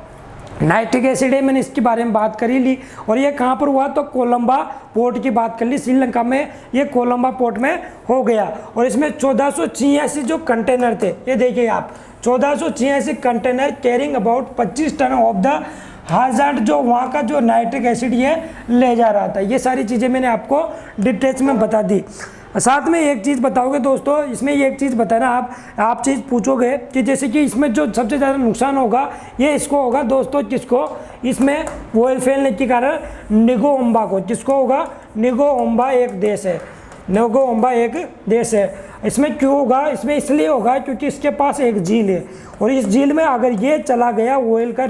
नाइट्रिक एसिड है मैंने इसके बारे में बात कर ही ली। और ये कहाँ पर हुआ? तो कोलंबा पोर्ट की बात कर ली, श्रीलंका में ये कोलंबा पोर्ट में हो गया। और इसमें 1486 जो कंटेनर थे, ये देखिए आप, 1486 container carrying about 25 ton of the hazard, जो वहाँ का जो नाइट्रिक एसिड ये ले जा रहा था। ये सारी चीज़ें मैंने आपको डिटेल्स में बता दी। साथ में एक चीज़ बताओगे दोस्तों, इसमें एक चीज़ बताना आप चीज़ पूछोगे कि जैसे कि इसमें जो सबसे ज़्यादा नुकसान होगा ये इसको होगा दोस्तों, किसको? इसमें वॉयल फैलने के कारण निगोम्बा को। किसको होगा? निगोम्बा एक देश है, निगोम्बा एक देश है। इसमें क्यों होगा? इसमें इसलिए होगा क्योंकि इसके पास एक झील है और इस झील में अगर ये चला गया ऑयल का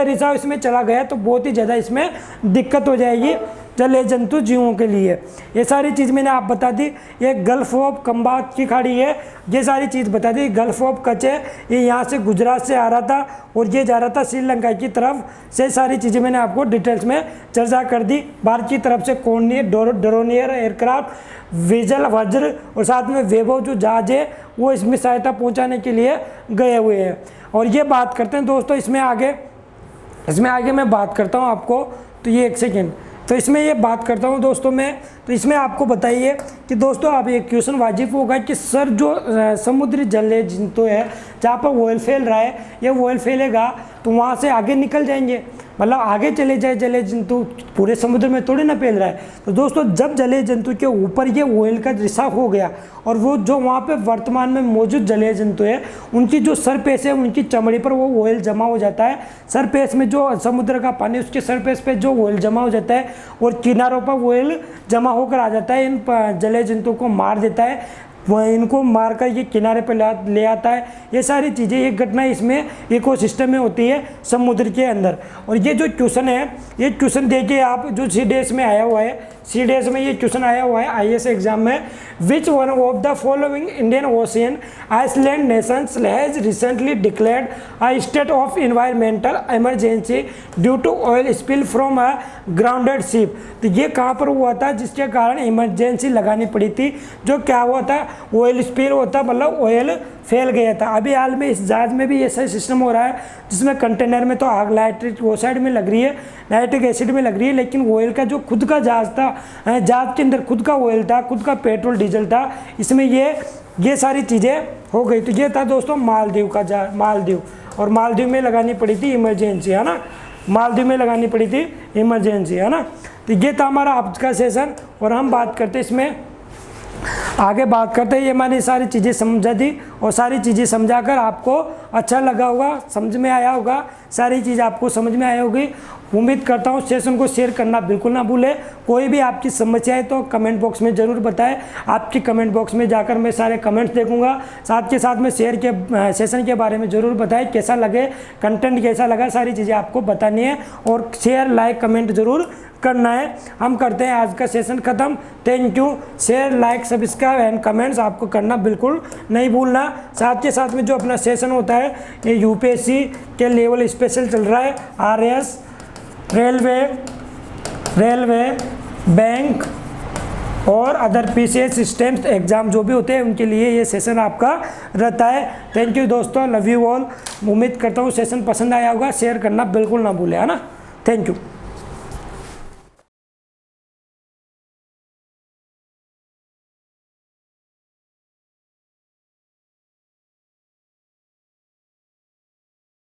रिसाव इसमें चला गया तो बहुत ही ज़्यादा इसमें दिक्कत हो जाएगी जलीय जंतु जीवों के लिए। ये सारी चीज़ मैंने आप बता दी। ये गल्फ ऑफ कम्बात की खाड़ी है, ये सारी चीज़ बता दी। गल्फ ऑफ कच है, ये यहाँ से गुजरात से आ रहा था और ये जा रहा था श्रीलंका की तरफ से। सारी चीज़ें मैंने आपको डिटेल्स में चर्चा कर दी। भारत की तरफ से कॉर्नियर डोरोनियर एयरक्राफ्ट, विजल वज्र और साथ में वैभव जो जहाज है वो इसमें सहायता पहुँचाने के लिए गए हुए हैं। और ये बात करते हैं दोस्तों, इसमें आगे मैं बात करता हूँ आपको। तो ये एक सेकेंड, तो इसमें ये बात करता हूँ दोस्तों मैं, तो इसमें आपको बताइए कि दोस्तों आप एक क्वेश्चन वाजिब होगा कि सर जो समुद्री जलीय जंतु है जहाँ पर ऑयल फैल रहा है, ये ऑयल फैलेगा तो वहाँ से आगे निकल जाएंगे, मतलब आगे चले जाए जलीय जंतु, पूरे समुद्र में थोड़ी ना फैल रहा है। तो दोस्तों जब जलीय जंतु के ऊपर ये ऑयल का रिसाव हो गया और वो जो वहाँ पे वर्तमान में मौजूद जलीय जंतु है उनकी जो सरफेस है उनकी चमड़ी पर वो ऑयल जमा हो जाता है। सरफेस में जो समुद्र का पानी उसके सरफेस पे जो ऑयल जमा हो जाता है और किनारों पर ऑयल जमा होकर आ जाता है, इन जलीय जंतु को मार देता है, वो इनको मारकर ये किनारे पर ले आता है। ये सारी चीज़ें, ये घटना इसमें इकोसिस्टम में होती है समुद्र के अंदर। और ये जो क्वेश्चन है, ये क्वेश्चन देखिए आप, जो CDS में आया हुआ है, CDS में ये क्वेश्चन आया हुआ है IAS एग्जाम में। Which one of the following Indian Ocean island nations has recently declared a state of environmental emergency due to oil spill from a grounded ship. तो ये कहाँ पर हुआ था जिसके कारण इमरजेंसी लगानी पड़ी थी? जो क्या हुआ था? ऑयल स्पिल होता, मतलब ऑयल फैल गया था। अभी हाल में इस जहाज में भी ऐसा सिस्टम हो रहा है जिसमें कंटेनर में तो आग नाइट्रिक ओसाइड में लग रही है, नाइट्रिक एसिड में लग रही है, लेकिन ऑयल का जो खुद का जहाज था, जहाज के अंदर खुद का ऑयल था, खुद का पेट्रोल डीजल था, इसमें ये सारी चीज़ें हो गई। तो ये था दोस्तों मालदीव का जहाज, मालदीव, और मालदीव में लगानी पड़ी थी इमरजेंसी, है ना, मालदीव में लगानी पड़ी थी इमरजेंसी, है ना। तो ये था हमारा आज का सेशन और हम बात करते इसमें आगे बात करते हैं। ये मैंने सारी चीज़ें समझा दी और सारी चीज़ें समझाकर आपको अच्छा लगा होगा, समझ में आया होगा, सारी चीज़ आपको समझ में आई होगी। उम्मीद करता हूँ सेशन को शेयर करना बिल्कुल ना भूलें। कोई भी आपकी समस्या है तो कमेंट बॉक्स में ज़रूर बताएं। आपकी कमेंट बॉक्स में जाकर मैं सारे कमेंट्स देखूंगा। साथ के साथ में सेशन के बारे में ज़रूर बताएं, कैसा लगे, कंटेंट कैसा लगा, सारी चीज़ें आपको बतानी है और शेयर लाइक कमेंट ज़रूर करना है। हम करते हैं आज का सेशन ख़त्म। Thank you. Share like subscribe and comments आपको करना बिल्कुल नहीं भूलना। साथ के साथ में जो अपना सेशन होता है ये UPSC के लेवल स्पेशल चल रहा है, RS रेलवे बैंक और अदर PCS सिस्टम्स एग्ज़ाम जो भी होते हैं उनके लिए ये सेशन आपका रहता है। थैंक यू दोस्तों, लव यू ऑल। उम्मीद करता हूँ सेशन पसंद आया होगा, शेयर करना बिल्कुल ना भूलें, है ना। Thank you.